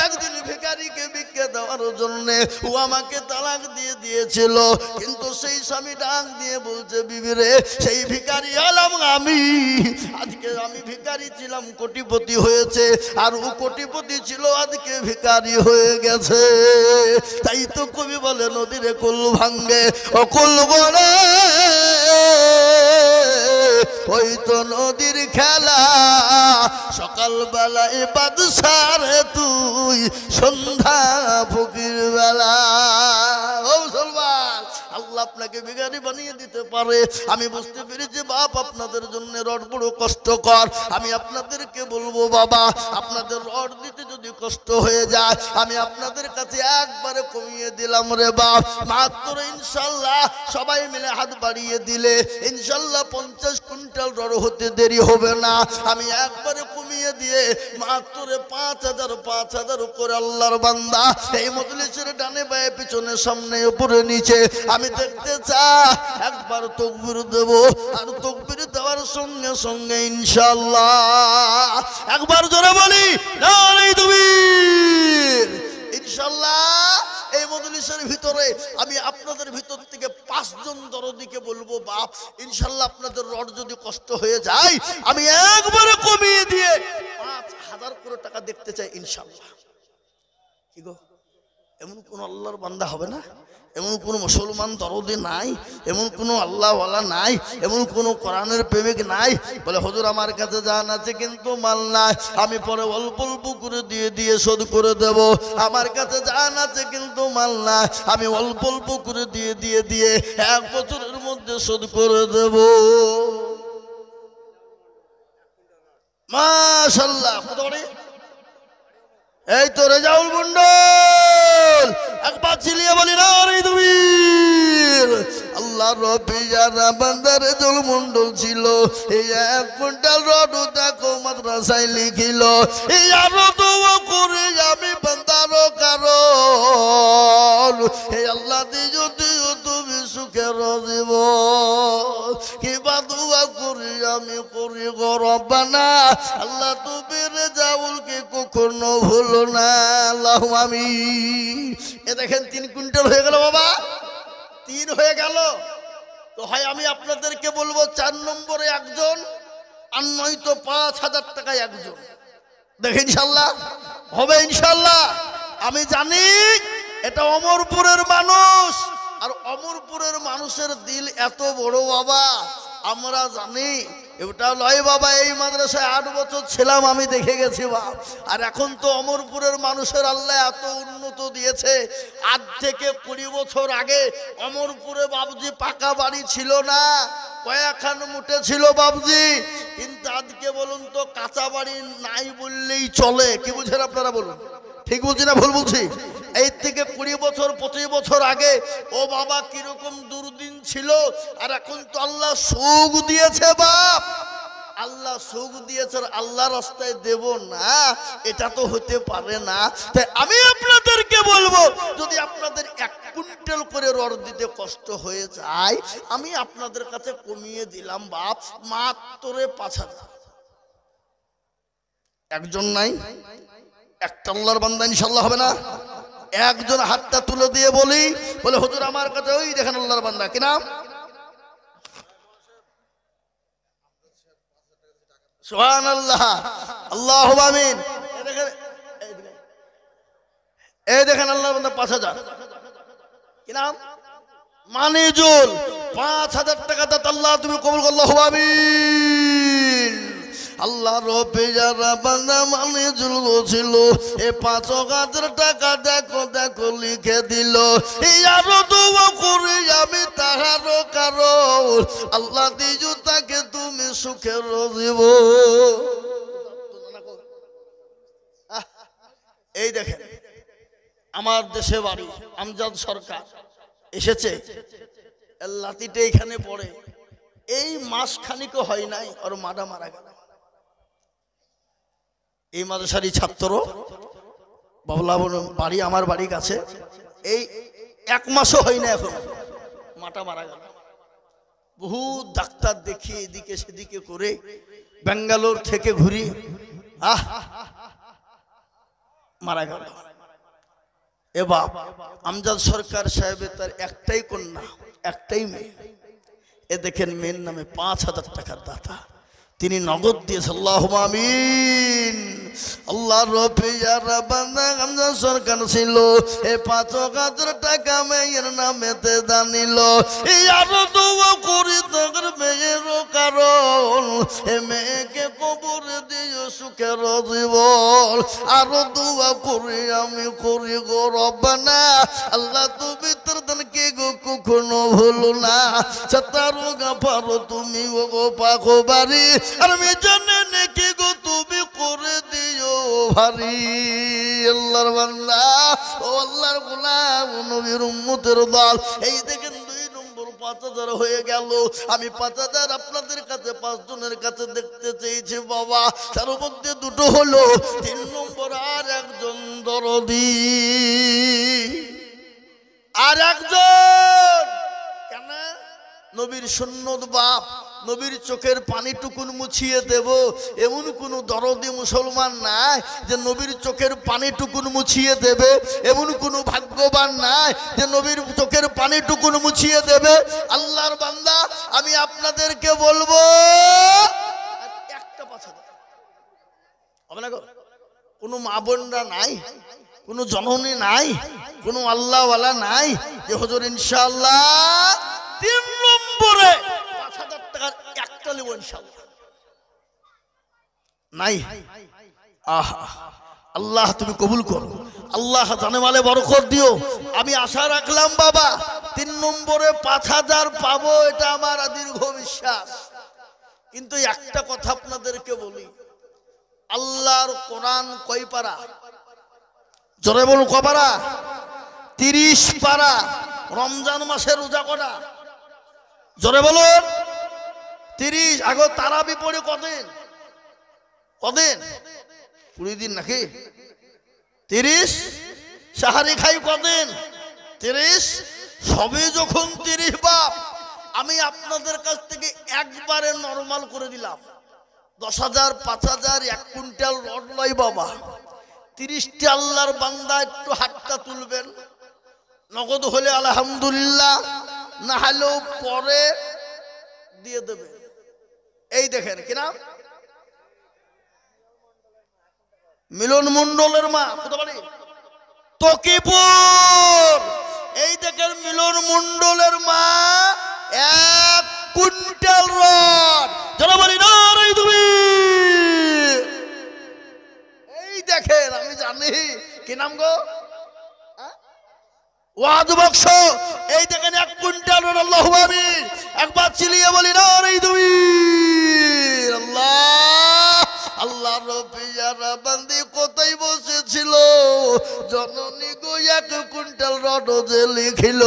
[SPEAKER 1] একদিন ভিখারিকে ভিক্ষা দেওয়ার জন্য ও আমাকে তালাক দিয়ে দিয়েছিল। কিন্তু সেই স্বামী ডাক দিয়ে বলছে, বিবি রে, সেই ভিখারি হলাম আমি। আজকে আমি ভিখারি ছিলাম, কোটিপতি হয়েছে, আর ও কোটিপতি ছিল, আজকে ভিখারি হয়ে গেছে। তাই তো কবি বলে, নদীর কুল ভাঙ্গে অকুল বলে, ওই তো নদীর খেলা, সকাল বেলায় বাদশার তুই, সন্ধ্যা ফকির বেলা। ও মুসলমান, আল্লাহ আপনাকে ভিখারি বানিয়ে দিতে পারে। আমি বুঝতে পেরেছি বাপ, আপনাদের জন্য রড বড় কষ্টকর। আমি আপনাদেরকে বলবো বাবা, আপনাদের রড দিতে যদি কষ্ট হয়ে যায়, আমি আপনাদের কাছে একবারে কমিয়ে দিলাম রে বাপ, মাত্র ইনশাল্লাহ সবাই মিলে হাত বাড়িয়ে দিলে ইনশাল্লাহ 50 কুইন্টাল রড হতে দেরি হবে না। আমি একবারে কমিয়ে কমিয়ে দিয়ে মাত্র 5,000 করে আল্লাহর বান্দা এই মজলিসের ডানে বায়ে পিছনে সামনে উপরে নিচে আমি দেখতে চাই একবার তাকবীর দেব আর তাকবীর দেওয়ার সঙ্গে সঙ্গে ইনশাআল্লাহ একবার জোরে বলি নারে তাকবীর ইনশাআল্লাহ এই মজলিসের ভিতরে আমি আপনাদের ভিতর থেকে 5 জন দরদিকে বলবো বাপ ইনশাআল্লাহ আপনাদের রড যদি কষ্ট হয়ে যায় আমি একবারে কমিয়ে দিয়ে 5,000 করে টাকা দেখতে চাই ইনশাআল্লাহ কি গো এমন কোন আল্লাহর বান্দা হবে না এমন কোন মুসলমান দরদি নাই এমন কোন আল্লাহওয়ালা নাই এমন কোন কোরআনের প্রেমিক নাই বলে হুজুর আমার কাছে জান আছে কিন্তু মাল নাই আমি পরে অল্প অল্প করে দিয়ে দিয়ে শোধ করে দেব আমার কাছে জান আছে কিন্তু মাল নাই আমি অল্প অল্প করে দিয়ে দিয়ে দিয়ে 1 বছরের মধ্যে শোধ করে দেব মাশাআল্লাহ কত বড় এই তো রেজাউল মন্ডল একবার চিলিয়ে বলি না রে তুমি আল্লাহ রব্বি যারা বান্দা রেজাউল মন্ডল ছিল এই 1 কুইন্টাল রড দেখো মাদ্রাসায় লিখিল এই আরো দোয়া করে আমি বান্দার কারণ হে আল্লাহ দিও দিও তুমি সুখের জীবন কিবা দোয়া করি আমি করি গো রব্বানা আল্লাহ তুমি রেজাউলকে কখনো ভুলো না আল্লাহু আমিন এ দেখেন 3 কুইন্টাল হয়ে গেল বাবা 3 হয়ে গেল তো হয় আমি আপনাদেরকে বলবো 4 নম্বরে একজন আর নয়তো 5,000 টাকায় একজন দেখেন ইনশাআল্লাহ হবে ইনশাআল্লাহ আমি জানি এটা অমরপুরের মানুষ আর অমরপুরের মানুষের দিল এত বড় বাবা আমরা জানি এটা লয় বাবা এই মাদ্রাসায় 8 বছর ছিলাম আমি দেখে গেছি বাপ আর এখন তো অমরপুরের মানুষের আল্লাহ এত উন্নত দিয়েছে আজ থেকে 20 বছর আগে অমরপুরে বাবজি পাকা বাড়ি ছিল না কয়েকখান মুটে ছিল বাবজি কিন্তু আজকে বলুন তো কাঁচা বাড়ি নাই বললেই চলে কি বুঝেন আপনারা বলুন ঠিক বলছি না ভুল বলছি এই থেকে 20 বছর 25 বছর আগে ও বাবা কিরকম দুর্দিন ছিল আর এখন তো আল্লাহ সুখ দিয়েছে বাপ আল্লাহ সুখ দিয়েছে আল্লাহ রাস্তায় দেব না এটা তো হতে পারে না তাই আমি আপনাদেরকে বলবো যদি আপনাদের 1 কুইন্টাল করে রড দিতে কষ্ট হয়ে যায় আমি আপনাদের কাছে কমিয়ে দিলাম বাপ মাত্র 5,000 একজন নাই একটা আল্লাহর বান্দা ইনশাআল্লাহ হবে না একজন হাতটা তুলে দিয়ে বলি বলে হুজুর আমার কাছে ওই দেখেন আল্লাহর বান্দা কি নাম সুবহানাল্লাহ আল্লাহু আমিন এই দেখেন আল্লাহর বান্দা 5,000 কি নাম মানিজুল 5,000 টাকা দাতা আল্লাহ তুমি কবুল করো আল্লাহু আমিন আল্লাহ রব্বি যারা বান্দা মানিজুল ছিল এই 5,000 টাকা দেখো দেখো লিখে দিল এই আরো দোয়া করি আমি তাহার কারণ আল্লাহ দিজু তাকে তুমি সুখের জীবন এই দেখেন আমার দেশে বাড়ি আমজাদ সরকার এসেছে লাতিটা এখানে পড়ে এই মাস খানিকও হয় নাই আর মাডা মারা গেল এই মাদ্রাসারই ছাত্র বাবলা বাড়ি আমার বাড়ির কাছে এই 1 মাসও হয় না এখন মাটা মারা গেল বহু ডাক্তার দেখিয়ে এদিকে সেদিকে করে বেঙ্গালোর থেকে ঘুরি মারা গেল এ বাপ আমজাদ সরকার সাহেবের তার একটাই কন্যা একটাই মেয়ে এ দেখেন মেয়ের নামে 5,000 টাকার দাতা তিনি নগদ দিয়েছে আল্লাহুম্মা আমিন আল্লাহ রব্বি যারা বান্দা আমজাদ সরকার ছিল এই 5,000 টাকা মেয়ের নামেতে দানিল এই আরো দোয়া করি তার মেয়ের কারণ এ মেয়েকে কবর দিও সুখের জীবন আরো দোয়া করি আমি করি গো রব্বানা আল্লাহ তুমি তোর দানকে গো কখনো ভুলো না সতারু গাফারো তুমি গো পাখো বাড়ি আর মে জানে নাকি গো তুমি করে দিও ভারী আল্লাহর বান্দা ও আল্লাহর গোলাম নবীর উম্মতের দল এই দেখেন 2 নম্বর 5,000 হয়ে গেল। আমি 5,000 আপনাদের কাছে 5 জনের কাছে দেখতে চেয়েছি বাবা, তার মধ্যে দুটো হলো 3 নম্বর আর একজন দরদি, আর একজন কেন নবীর সুন্নত বাপ, নবীর চোখের পানিটুকুন মুছিয়ে দেব এমন কোন দরদি মুসলমান নাই যে নবীর চোখের পানিটুকুন মুছিয়ে দেবে, এমন কোন ভাগ্যবান নাই যে নবীর চোখের পানিটুকুন মুছিয়ে দেবে। আল্লাহর বান্দা আমি আপনাদেরকে বলবো একটা পাছা হবে না গো, কোনো মা বোনরা নাই, কোনো জননী নাই, কোনো আল্লাহওয়ালা নাই যে হুজুর ইনশাআল্লাহ 3 নম্বরে 5,000 টাকার একটা নেব ইনশাআল্লাহ নাই। আল্লাহ তুমি কবুল করো, আল্লাহ জানে মালে বরকত দিও। আমি আশা রাখলাম বাবা 3 নম্বরে 5,000 পাবো, এটা আমার দীর্ঘ বিশ্বাস। কিন্তু একটা কথা আপনাদেরকে বলি, আল্লাহর কোরআন কয় পারা? জোরে বলুন কয় পারা? 30 পারা। রমজান মাসের রোজা কটা? জোরে বলুন 30। আগে তারাবি পড়ে কদিন? কদিন? 20 দিন নাকি? 30। সাহারি খাই কদিন? 30। সবে যখন 30 বাপ, আমি আপনাদের কাছ থেকে একবারে নরমাল করে দিলাম 10,000 5,000 1 কুইন্টাল রড লয় বাবা। 30টি আল্লাহর বান্দা একটু হাতটা তুলবেন, নগদ হলে আলহামদুলিল্লাহ, না হলেও পরে দিয়ে দেবে। এই দেখেন কি নাম? মিলন মন্ডলের মা, কোথা বাড়ি? তকিপুর। এই দেখেন মিলন মন্ডলের মা 1 কুইন্টাল রড। যারা বলি না তুমি, এই দেখেন আমি জানি কি নাম গো, ওয়াজ বক্স। এই দেখেন 1 কুইন্টাল রড। আল্লাহু আমিন। একবার চিলিয়ে বলি না তুমি আল্লাহ। আল্লাহ রবিয়ারা বান্দি কোথায় বসেছিল, জননী গো 1 কুইন্টাল রড যে লিখিল।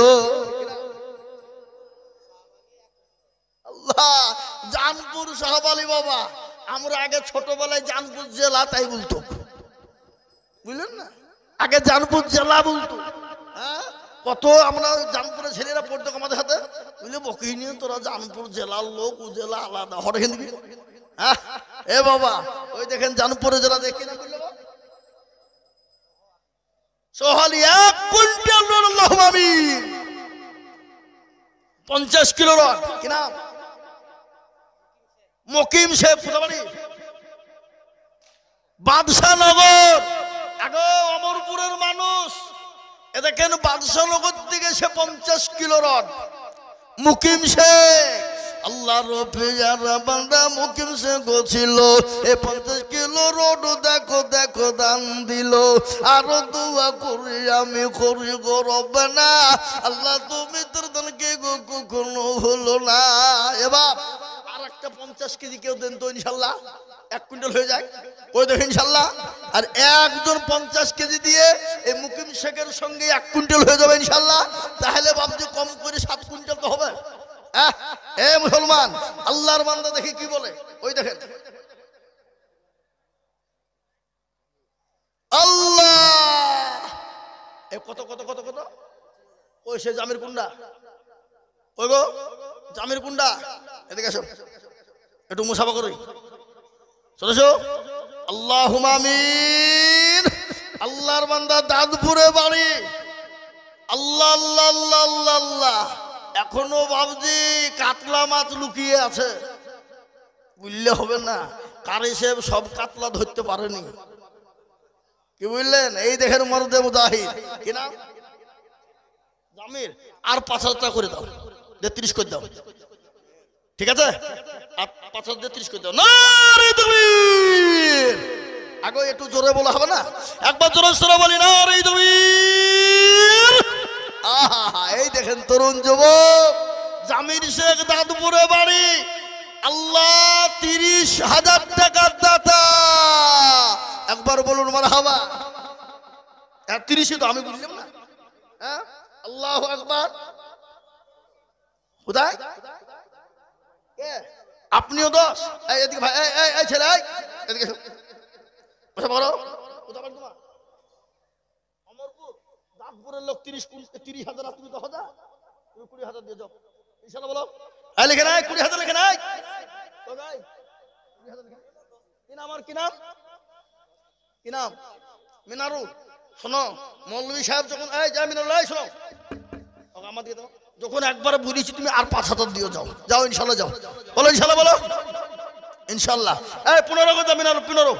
[SPEAKER 1] আল্লাহ জানপুর শাহবালি বাবা, আমরা আগে ছোটবেলায় জানপুর জেলা তাই বলতো, বুঝলেন না? আগে জানপুর জেলা বলতো। হ্যাঁ, কত আমরা জানপুরের ছেলেরা পড়তো আমাদের হাতে, বুঝলে বকি নিয়ে তোরা জানপুর জেলার লোক, ও জেলা আলাদা হরে হিন্দি। হ্যাঁ এ বাবা, ওই দেখেন জানপুরের জেলা দেখি না সোহালি 1 কুইন্টাল রড। আল্লাহু আমিন। 50 কিলো রড। কি নাম? মকিম শেখ। কোথা বাড়ি? বাদশাহনগর। আগে অমরপুরের মানুষ। এ দেখেন বাদশাহনগর থেকে সে 50 কিলো রড। মুকিম শেখ আল্লাহ রবিয়ারা বান্দা মুকিম শেখ ছিল। এই 50 কিলো রড দেখো দেখো দান দিল। আরো দোয়া করি আমি করি গো রব্বানা, আল্লাহ তুমি তোর দানকে গো কখনো ভুলো না। এবার আর একটা 50 কেজি কেউ দেন তো ইনশাল্লাহ 1 কুইন্টাল হয়ে যায়। ওই দেখেন ইনশাল্লাহ। আর একজন 50 কেজি দিয়ে এই মুকিম শেখের সঙ্গে 1 কুইন্টাল হয়ে যাবে ইনশাল্লাহ। তাহলে ভাবছি কম করে 7 কুইন্টাল তো হবে। এ মুসলমান, আল্লাহর বান্দা দেখি কি বলে। ওই দেখেন আল্লাহ কত কত কত কত। ওই সে জামির কুন্ডা, ওই গো জামির কুন্ডা, এদিকে আসো একটু মুসাফা করি। চলেছো আল্লাহুম্মা আমিন। আল্লাহর বান্দা দাদপুরে বাড়ি। আল্লাহ আল্লাহ আল্লাহ আল্লাহ আল্লাহ। এখনো ভাবছি কাতলা মাছ লুকিয়ে আছে, বুঝলে হবে না। কারি সাহেব সব কাতলা ধরতে পারেনি, কি বুঝলেন? এই দেখেন মরদে মুজাহিদ। কি নাম? জামির। আর 5,000 টাকা করে দাও, 30 করে দাও। ঠিক আছে, আর 5,000 30 করে দাও। নারে তাকবীর। আগে একটু জোরে বলা হবে না? একবার জোরে সরে বলি নারে তাকবীর। আহা, এই দেখেন তরুণ যুবক জামির শেখ, দাদপুরে বাড়ি। আল্লাহ 30,000 টাকার দাতা। একবার বলুন মারহাবা। 30 তো আমি বুঝলাম না। হ্যাঁ, আল্লাহু আকবার। কোথায়? আপনিও 10। এদিকে ভাই, এই ছেলে, এদিকে বসে বলো। কোথায় বাড়ি তোমার? অমরপুর। দাঁতপুরের লোক 30,000, তুমি 10,000, তুমি 20,000 দিয়ে যাও ইনশাআল্লাহ। বলো লিখে নাই 20,000 লিখে নাই। কি নাম? আর কি নাম? কি নাম? মিনারুল। শোনো মৌলভী সাহেব যখন মিনারুল শোনো, আমার দিয়ে দাও। যখন একবার বলেছি তুমি আর 5,000 দিয়ে যাও। যাও ইনশাল্লাহ, যাও। বলো ইনশাল্লাহ, বলো ইনশাল্লাহ। 15 কথা মিনারুল, 15।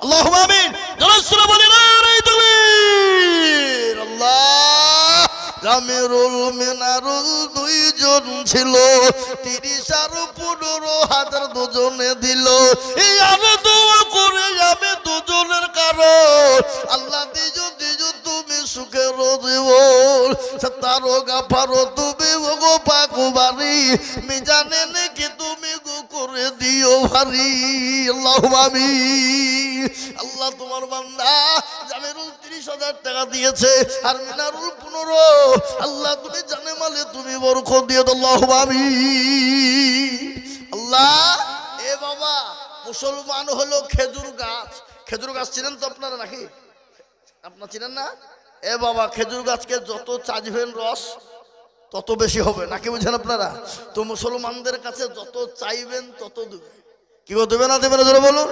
[SPEAKER 1] আল্লাহুম্মা আমিন। জলসুরা বলি না রে তুমি আল্লাহ। জামিরুল মিনারুল দুইজন ছিল, 30 আর 15,000 দুজনে দিল। এই আমি দোয়া করে আমি দুজনের কারণ আল্লাহ দিজু তুমি সুখের জীবন তারো গাফারো তুমি গো পাকুবারি মিজানে নাকি তুমি গো করে দিও ভারি। আল্লাহুম্মা আমিন। আল্লাহ তোমার বান্দা জামিরুল 30,000 টাকা দিয়েছে আর মিনারুল 15। আল্লাহ তুমি জানে মালে তুমি বরকত দিয়ে দাও। আল্লাহুম্মা আমিন। আল্লাহ এ বাবা মুসলমান হলো খেজুর গাছ। খেজুর গাছ চিনেন তো আপনারা নাকি? আপনারা চিনেন না? এ বাবা খেজুর গাছকে যত চাইবেন রস তত বেশি হবে, নাকি বুঝেন আপনারা? তো মুসলমানদের কাছে যত চাইবেন তত দেবে। কি দেবে না দেবে না জোরে বলুন।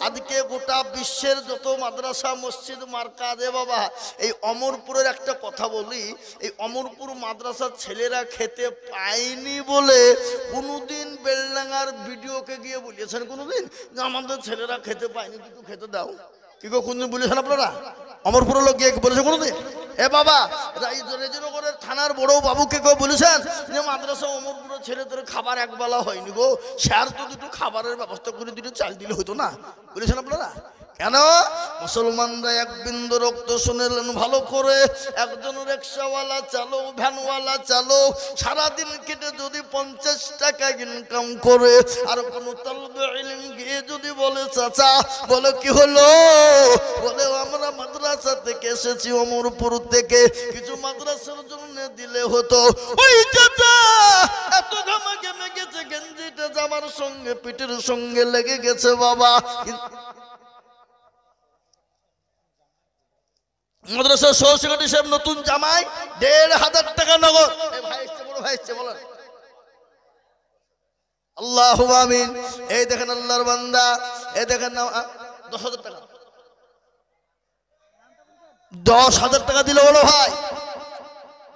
[SPEAKER 1] আজকে গোটা বিশ্বের যত মাদ্রাসা মসজিদ মার্কাজ, এ বাবা এই অমরপুরের একটা কথা বলি, এই অমরপুর মাদ্রাসার ছেলেরা খেতে পায়নি বলে কোনোদিন বেলডাঙ্গার ভিডিওকে গিয়ে বলিয়েছেন কোনোদিন যে আমাদের ছেলেরা খেতে পায়নি, কিন্তু খেতে দাও? কি গো কোনদিন বলেছেন আপনারা? অমরপুরের লোক গিয়ে বলেছে কোনোদিন? এ বাবা রেজিনগরের থানার বড় বাবুকে কেউ বলেছেন যে মাদ্রাসা অমরপুরের ছেলেদের খাবার একবেলা হয়নি গো, স্যার তো দুটো খাবারের ব্যবস্থা করে দিলে চাল দিলে হইতো না? বলেছেন আপনারা? কেন? মুসলমানরা এক বিন্দু রক্ত শুনেলেন ভালো করে। একজন রিক্সাওয়ালা চালক, ভ্যানওয়ালা চালক সারাদিন কেটে যদি 50 টাকা ইনকাম করে আর কোনো তালবে ইলম গিয়ে যদি বলে চাচা বলে কি হলো, বলে আমরা মাদ্রাসা থেকে এসেছি অমরপুর থেকে, কিছু মাদ্রাসার জন্য দিলে হতো। ওই চাচা এত ঘামা ঘেমে গেছে, গেঞ্জিটা জামার সঙ্গে পিঠের সঙ্গে লেগে গেছে বাবা। মাদ্রাসার সহ সেক্রেটারি সাহেব নতুন জামাই 1,500 টাকা নগদ। ভাই এসছে, বড় ভাই এসছে, বলেন আল্লাহুম্মা আমিন। এই দেখেন আল্লাহর বান্দা, এই দেখেন না 10,000 টাকা, 10,000 টাকা দিল বড় ভাই।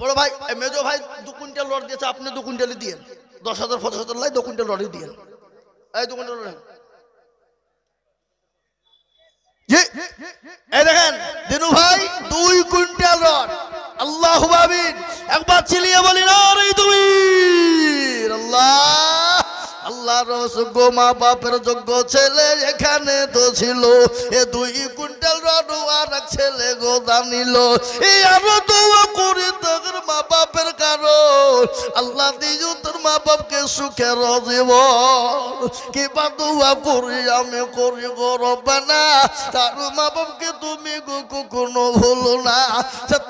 [SPEAKER 1] বড় ভাই মেজো ভাই 2 কুইন্টাল লট দিয়েছে, আপনি 2 কুইন্টালই দিয়েন। 10,000 50,000 লাই 2 কুইন্টাল লটই দিয়েন। এই 2 কুইন্টাল লট এই দেখেন দিনু ভাই 2 কুইন্টাল রড। আল্লাহুম্মা আমিন। একবার চিলিয়ে বলি না রে তুমি আল্লাহ। আল্লাহর যোগ্য মা বাপের যোগ্য ছেলে এখানে তো ছিল, এ 2 কুইন্টাল রড আর এক ছেলে গোদা নিল। এই আরো দোয়া করে তোর মা বাপের কারণ আল্লাহ দিজু তোর মা বাপকে সুখের জীবন। কি বা দোয়া করি আমি করি গো রব্বানা, তার মা বাপকে তুমি গো কখনো ভুলো না,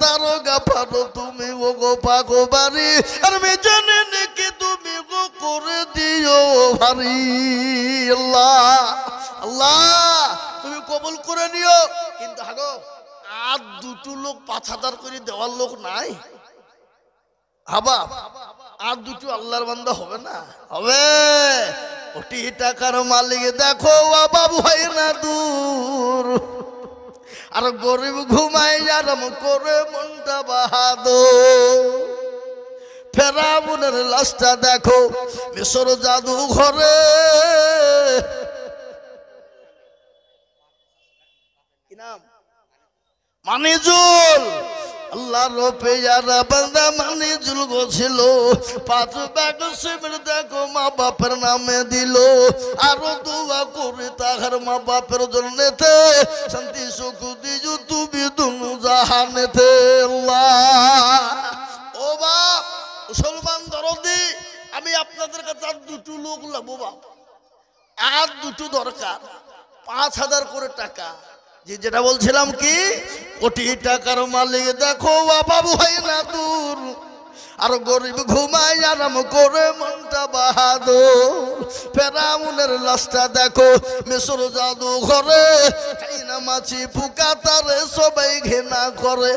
[SPEAKER 1] তার গাফারো তুমি গো গো পাগোবারি আর মেজানে নাকি তুমি গো করে দিও ভারি। আল্লাহ আল্লাহ তুমি কবুল করে নিও। কিন্তু হাগো আর 2টো লোক 5,000 করে দেওয়ার লোক নাই? হাবা আর 2টো আল্লাহর বান্দা হবে না? হবে। কোটি টাকার মালিক দেখো বাবু হয় না দূর, আর গরিব ঘুমাই আরাম করে মনটা বাহাদুর। ফেরাউনের লাশটা দেখো মিশর জাদু ঘরে, কি নাম? মানিজুল। আল্লাহর পেয়ারা বান্দা মানিজুল গো ছিল, 5 ব্যাগ সিমেন্ট দেখো মা বাপের নামে দিল। আরো দোয়া করে তাহার মা বাপের জন্যতে শান্তি সুখ দিজু তুমি দুনু জাহানেতে। আল্লাহ ও বাপ মুসলমান দরদি, আমি আপনাদের কাছে আর 2টো লোক লাগবো বাপ, আর 2টো দরকার। 5,000 করে টাকা। যেটা বলছিলাম কি, কোটি টাকার মালিক দেখো বাবু হয় না দূর, আর গরিব ঘুমায় আরাম করে মনটা বাহাদুর। ফেরাউনের লাশটা দেখো মিশর জাদু ঘরে, খাইনা মাছি পোকা তারে সবাই ঘৃণা করে।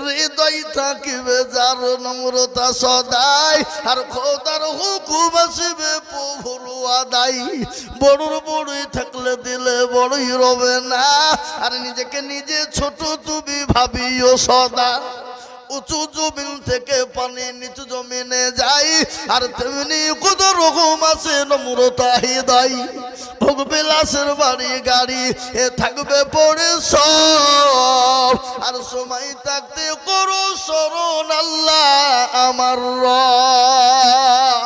[SPEAKER 1] হৃদয় থাকিবে যার নম্রতা সদাই, আর খোদার হুকুম আসিবে প্রভুর আদায়। বড়র বড়ই থাকলে দিলে বড়ই রবে না, আর নিজেকে নিজে ছোট তুমি ভাবিও সদা। উঁচু জমিন থেকে পানি নিচু জমিনে যাই, আর তেমনি কত রকম আছে নম্রতা হৃদয়। ভোগ বিলাসের বাড়ি গাড়ি এ থাকবে পড়ে সব, আর সময় থাকতে করো শরণ আল্লাহ আমার রব।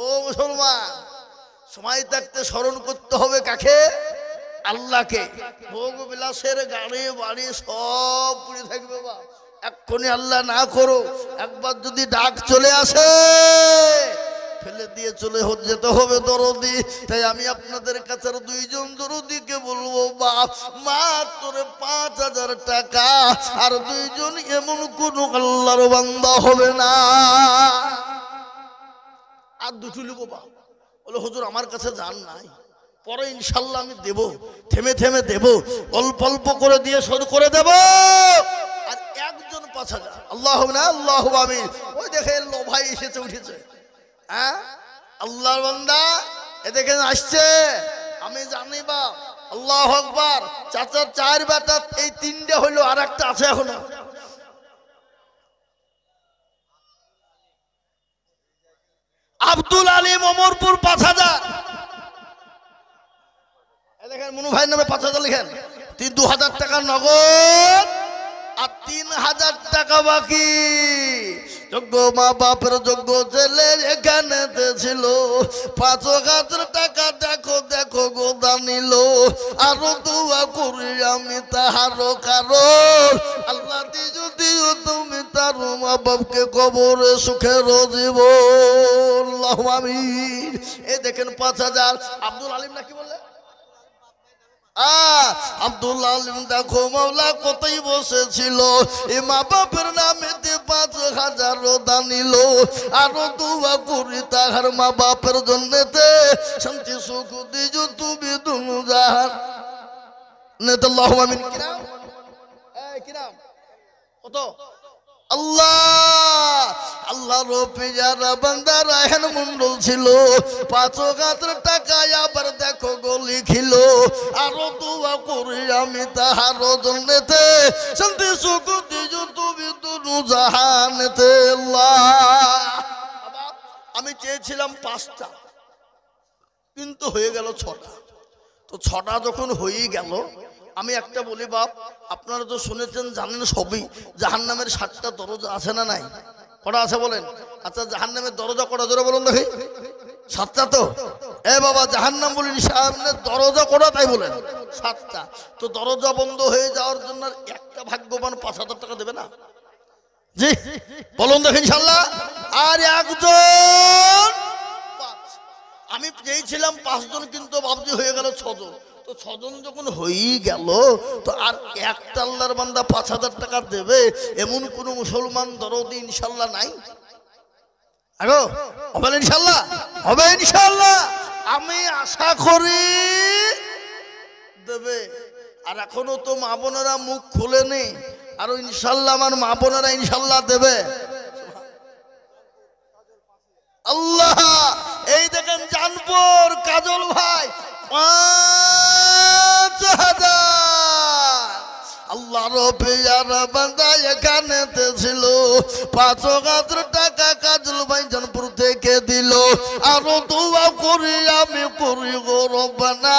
[SPEAKER 1] ও মুসলমান, সময় থাকতে স্মরণ করতে হবে কাকে? আল্লাহকে। ভোগ বিলাসের গাড়ি বাড়ি সব পড়ে থাকবে বা এক্ষুনি আল্লাহ না করো, একবার যদি ডাক চলে আসে ফেলে দিয়ে চলে যেতে হবে দরদি। তাই আমি আপনাদের কাছে দুইজন দরদিকে বলবো, বাপ মাত্র 5,000 টাকা, আর দুইজন এমন কোন আল্লাহর বান্দা হবে না। আর দুটো লোক বাপ বলে, হুজুর আমার কাছে জান নাই, পরে ইনশাল্লাহ আমি দেব, থেমে থেমে দেব, অল্প অল্প করে দিয়ে শোধ করে দেব। আর একজন 5,000, আল্লাহ না আল্লাহ আমিন। ওই দেখে লোভাই এসেছে উঠেছে, হ্যাঁ আল্লাহর বান্দা এ দেখেন আসছে, আমি জানি বা আল্লাহ আকবার। চাচার 4 বেটা, এই 3টে হইলো, আর একটা আছে এখনো। আব্দুল আলী মোমরপুর 5,000। দেখেন মনু ভাই নামে 5,000 লিখেন। 2,000 টাকা নগদ আর 3,000 টাকা বাকি। যোগ্য মা বাপের যোগ্য ছেলে এখানে ছিল, 5,000 টাকা দেখো দেখো গোদা নিল। আরো দোয়া করি আমি তাহারও কারণ, আল্লাহ যদি তুমি তার মা বাপকে কবরে সুখের জীবন আমিন। এই দেখেন 5,000। আব্দুল আলিম নাকি বলে? আব্দুল আলিম দেখো মাওলা কোথায় বসেছিল, এ মা বাপের নামে 5,000 দানিল। আরো দোয়া করি তাহার মা বাপের জন্যতে, শান্তি সুখ দিজো তুমি দুনু জাহান নেতে আল্লাহু আমিন। কি নাম? কি নাম? কত? আল্লাহ আল্লাহর পেয়ারা বান্দা রায়হান মন্ডল ছিল, 5,000 টাকা আবার দেখো গলি খিল। আরো দোয়া করি আমি তাহার জন্যতে, শান্তি সুখ দিজো তুমি দুনু জাহানেতে আল্লাহ। আমি চেয়েছিলাম 5টা, কিন্তু হয়ে গেল 6টা। তো 6টা যখন হয়ে গেল, আমি একটা বলি বাপ, আপনারা তো শুনেছেন জানেন সবই, জাহান্নামের 7টা দরজা আছে না নাই? কটা আছে বলেন? আচ্ছা জাহান্নামের দরজা কটা জোরে বলুন দেখি। 7টা তো? এ বাবা জাহান্নাম বলিনি, সামনের দরজা কটা তাই বলেন? 7টা। তো দরজা বন্ধ হয়ে যাওয়ার জন্য একটা ভাগ্যবান 5,000 টাকা দেবে না? জি বলুন দেখি ইনশাল্লাহ। আর একজন 5। আমি চেয়েছিলাম 5 জন, কিন্তু ভাবছি হয়ে গেল 6 জন। তো 6 জন যখন হয়েই গেল, তো আর একটা আল্লাহর বান্দা 5,000 টাকা দেবে এমন কোন মুসলমান দরদি ইনশাল্লাহ নাই? আগো হবে ইনশাল্লাহ, হবে ইনশাল্লাহ। আমি আশা করি দেবে। আর এখনো তো মা বোনেরা মুখ খুলেনি, আর ইনশাল্লাহ আমার মা বোনেরা ইনশাল্লাহ দেবে। আল্লাহ এই দেখেন জানপুর কাজল ভাই 5,000। আল্লাহর পেয়ারা বান্দা এখানে ছিল, 5,000 টাকা কাজল ভাই জানপুর থেকে দিল। আরো দোয়া করি আমি করি গো রব্বানা,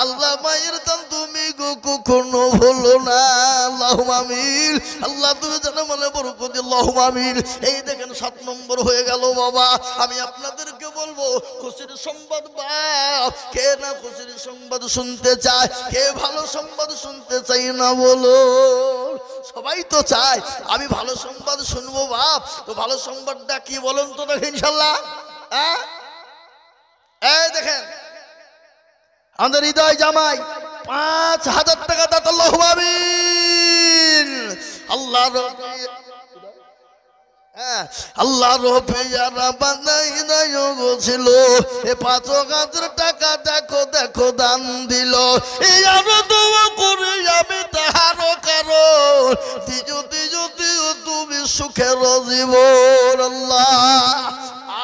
[SPEAKER 1] আল্লাহ মায়ের দান তুমি গো কখনো ভুলো না আল্লাহুম্মা আমিন। আল্লাহ তুমি জানো মানে বরকত আল্লাহুম্মা আমিন। এই দেখেন 7 নম্বর হয়ে গেল বাবা। আমি আপনাদেরকে বলবো খুশির সংবাদ বাপ, কে না খুশির সংবাদ শুনতে চায়? কে ভালো সংবাদ শুনতে চাই না বলো? সবাই তো চায় আমি ভালো সংবাদ শুনবো বাপ। তো ভালো সংবাদটা কি বলেন তো দেখেন ইনশাল্লাহ। এই দেখেন আমাদের হৃদয় জামাই 5,000 টাকা দাতা আল্লাহুম্মা আমিন। আল্লাহর হ্যাঁ, আল্লাহর পেয়ারা বান্দাই ছিল, এ 5 হাজার টাকা দেখো দেখো দান দিল, এই আরো দোয়া করে আমি তাহারও কারণ দিজো দিজো দিও তুমি সুখের জীবন। আল্লাহ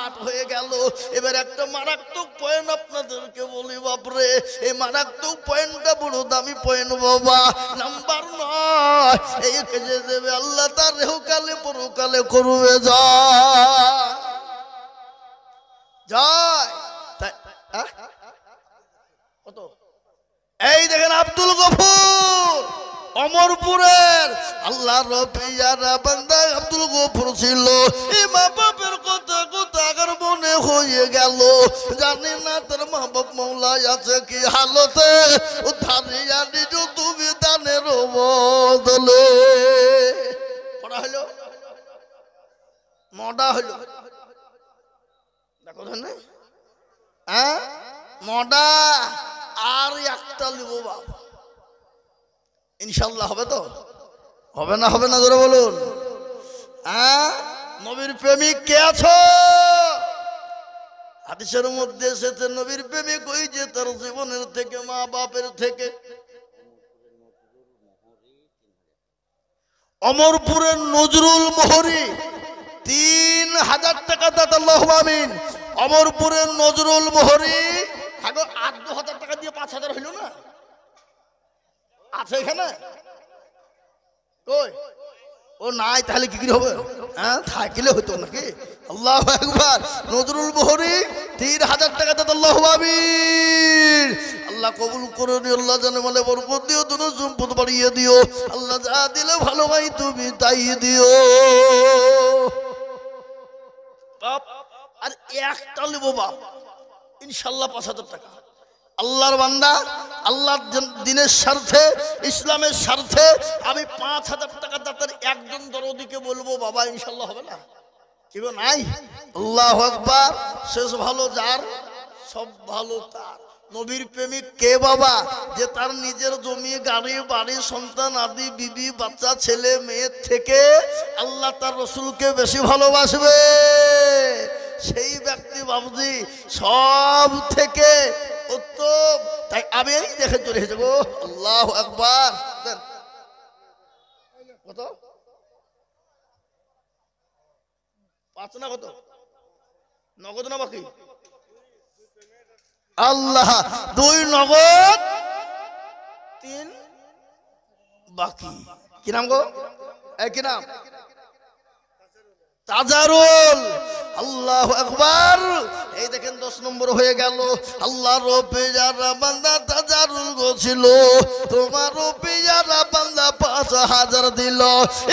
[SPEAKER 1] 8 হয়ে গেল। এবার একটা মারাত্মক পয়েন্ট আপনাদেরকে বলি বাপরে, এই মারাত্মক পয়েন্টটা বড় দামি পয়েন্ট বাবা। নাম্বার 9, এই যে দেবে আল্লাহ তার রেহকালে পরকালে করবে যায়। কত? এই দেখেন আব্দুল গফুর অমরপুরের আল্লাহর পেয়ারা বান্দা আব্দুল গফুর ছিল। এই মা বাপের কথা কোথাকার মনে হয়ে গেল, জানি না তার মা বাপ মৌলায় আছে কি হালতে, উদ্ধারিয়া নিজ তুমি দানের বদলে। পড়া হলো 9টা হলো, দেখো না, হ্যাঁ 9টা আর একটা লিব বাপ, ইনশাল্লাহ হবে তো? হবে না হবে না ধরে বলুন। হ্যাঁ, নবীর প্রেমিক কে আছো? হাদিসের মধ্যে এসেছে নবীর প্রেমিক ওই যে তার জীবনের থেকে মা বাপের থেকে। অমরপুরের নজরুল মোহরি 3000 টাকা দাতা, আল্লাহু আমিন। অমরপুরের নজরুল মোহরি আগে 8-2000 টাকা দিয়ে 5000 হইল না? আছে এখানে কই? ও নাই, তাহলে কি কি হবে? হ্যাঁ, থাকলে হতো নাকি? আল্লাহু আকবার। নজরুল মোহরি 3000 টাকা দাতা, আল্লাহু আমিন। আল্লাহ কবুল করে নিও, আল্লাহ জানে বলে বরকত দিও, দুনো সম্পদ বাড়িয়ে দিও। আল্লাহ যা দিলে ভালো ভাই তুমি তাই দিও। বাপ আর একটা লিব বাপ, ইনশাল্লাহ 5000 টাকা। আল্লাহর বান্দা, আল্লাহর দিনের স্বার্থে, ইসলামের স্বার্থে আমি 5000 টাকা দাতার একজন দরদিকে বলবো বাবা, ইনশাল্লাহ হবে না? কি নাই? আল্লাহু আকবার। শেষ ভালো যার, সব ভালো তার। নবীর প্রেমিক কে বাবা? যে তার নিজের জমি, গাড়ি, বাড়ি, সন্তান আদি, বিবি, বাচ্চা, ছেলে মেয়ের থেকে আল্লাহ তার রসুলকে বেশি ভালোবাসবে, সেই ব্যক্তি বাবুজি সব থেকে উত্তম। তাই আমি এই দেখে চলে এসেছি গো। আল্লাহু আকবার। কত? 5 না কত? নগদ না বাকি? আল্লাহ 2 নগদ 3 বাকি। কি নাম গো? কি নাম? তাজারুল। আল্লাহু আকবার। এই দেখেন 10 নম্বর হয়ে গেল। আল্লাহর পেয়ারা বান্দা তাজারুল গো ছিল, তোমার পেয়ারা বান্দা 5000 দিল,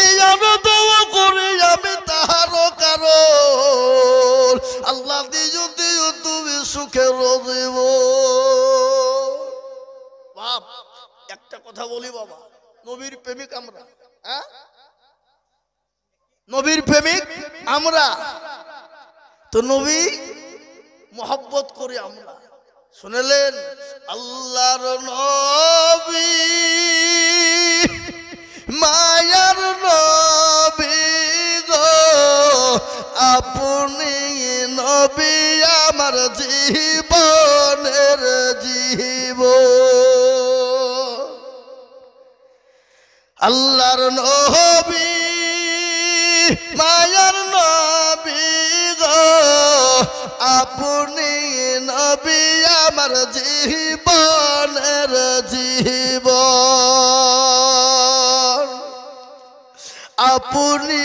[SPEAKER 1] এই আমি দোয়া করি আমি তাহারও কারণ আল্লাহ দিও দিও তুমি সুখের জীবন। বাপ একটা কথা বলি বাবা, নবীর প্রেমিক আমরা, হ্যাঁ নবীর প্রেমিক আমরা, তো নবী মোহাব্বত করি আমরা। শুনলেন আল্লাহর নবী মায়ার নবী গো, আপনি নবী আমার জীবনের জীবন। আল্লাহর নবী মায়ার নবী গো, আপনি নবী আমার জীবনের জীবন। আপনি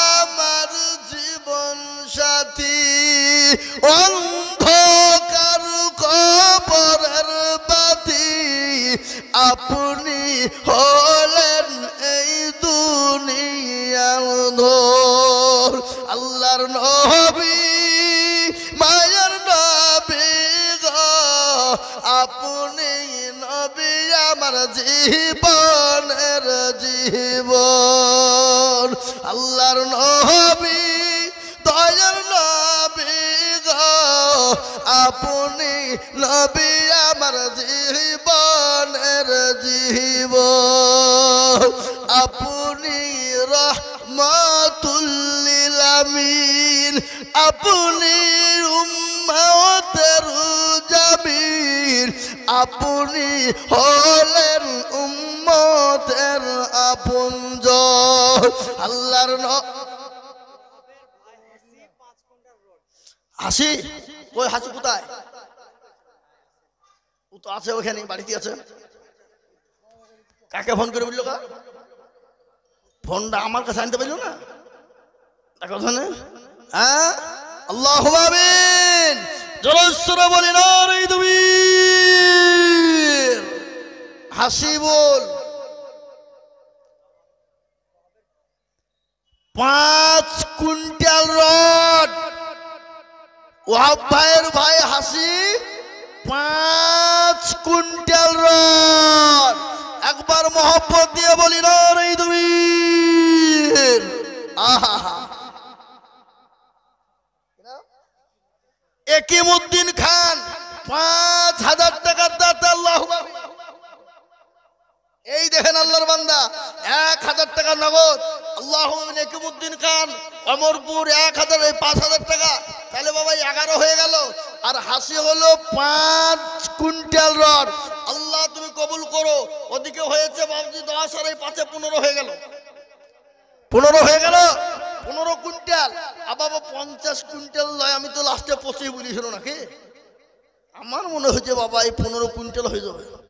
[SPEAKER 1] আমার জীবন সাথী, অন্ধকার কবরের বাতি, আপনি হলেন এই দুনিয়ার নূর। আল্লাহর নবী মায়ার নবী গো, আপনি নবী আমার জীবনের জীবন। আল্লাহর নবী দয়ার নবী গো, আপনি নবী আমার জীবনের জীবন। আপনি রহমাতুল আপনি উম্মতের জামির, আপনি হলেন উম্মতের আপনজন। আল্লাহর হাসি কই, হাসি কোথায়? ও তো আছে ওখানে, বাড়িতে আছে। কাকে ফোন করে বললো? ফোনটা আমার কাছে আনতে পারলো না, কথা না? হ্যাঁ, আল্লাহু আমিন। জোরে বলি নারে তাকবীর। হাসি বল। 5 কুইন্টাল রড। ওয়াহাব ভাইয়ের ভাই হাসি 5 কুইন্টাল রড। একবার মোহব্বত দিয়ে বলি নারে তাকবীর। আহা, একিমউদ্দিন খান 5000 টাকার দাতা। আল্লাহু আকবার। এই দেখেন আল্লাহর বান্দা 1000 টাকা নগদ। আল্লাহু আকবার। একিমউদ্দিন খান অমরপুর 1000, এই 5000 টাকা, তাহলে বাবা 11 হয়ে গেল। আর হাসি হলো 5 কুইন্টাল রড। আল্লাহ তুমি কবুল করো। ওদিকে হয়েছে বাবজি 10, আর এই 5 15 হয়ে গেল। 15 হয়ে গেল, 15 কুইন্টাল। আবার 50 কুইন্টাল নয়, আমি তো লাস্টে 25 বলেছিল নাকি? আমার মনে হচ্ছে বাবা এই 15 কুইন্টাল হয়ে যাবে।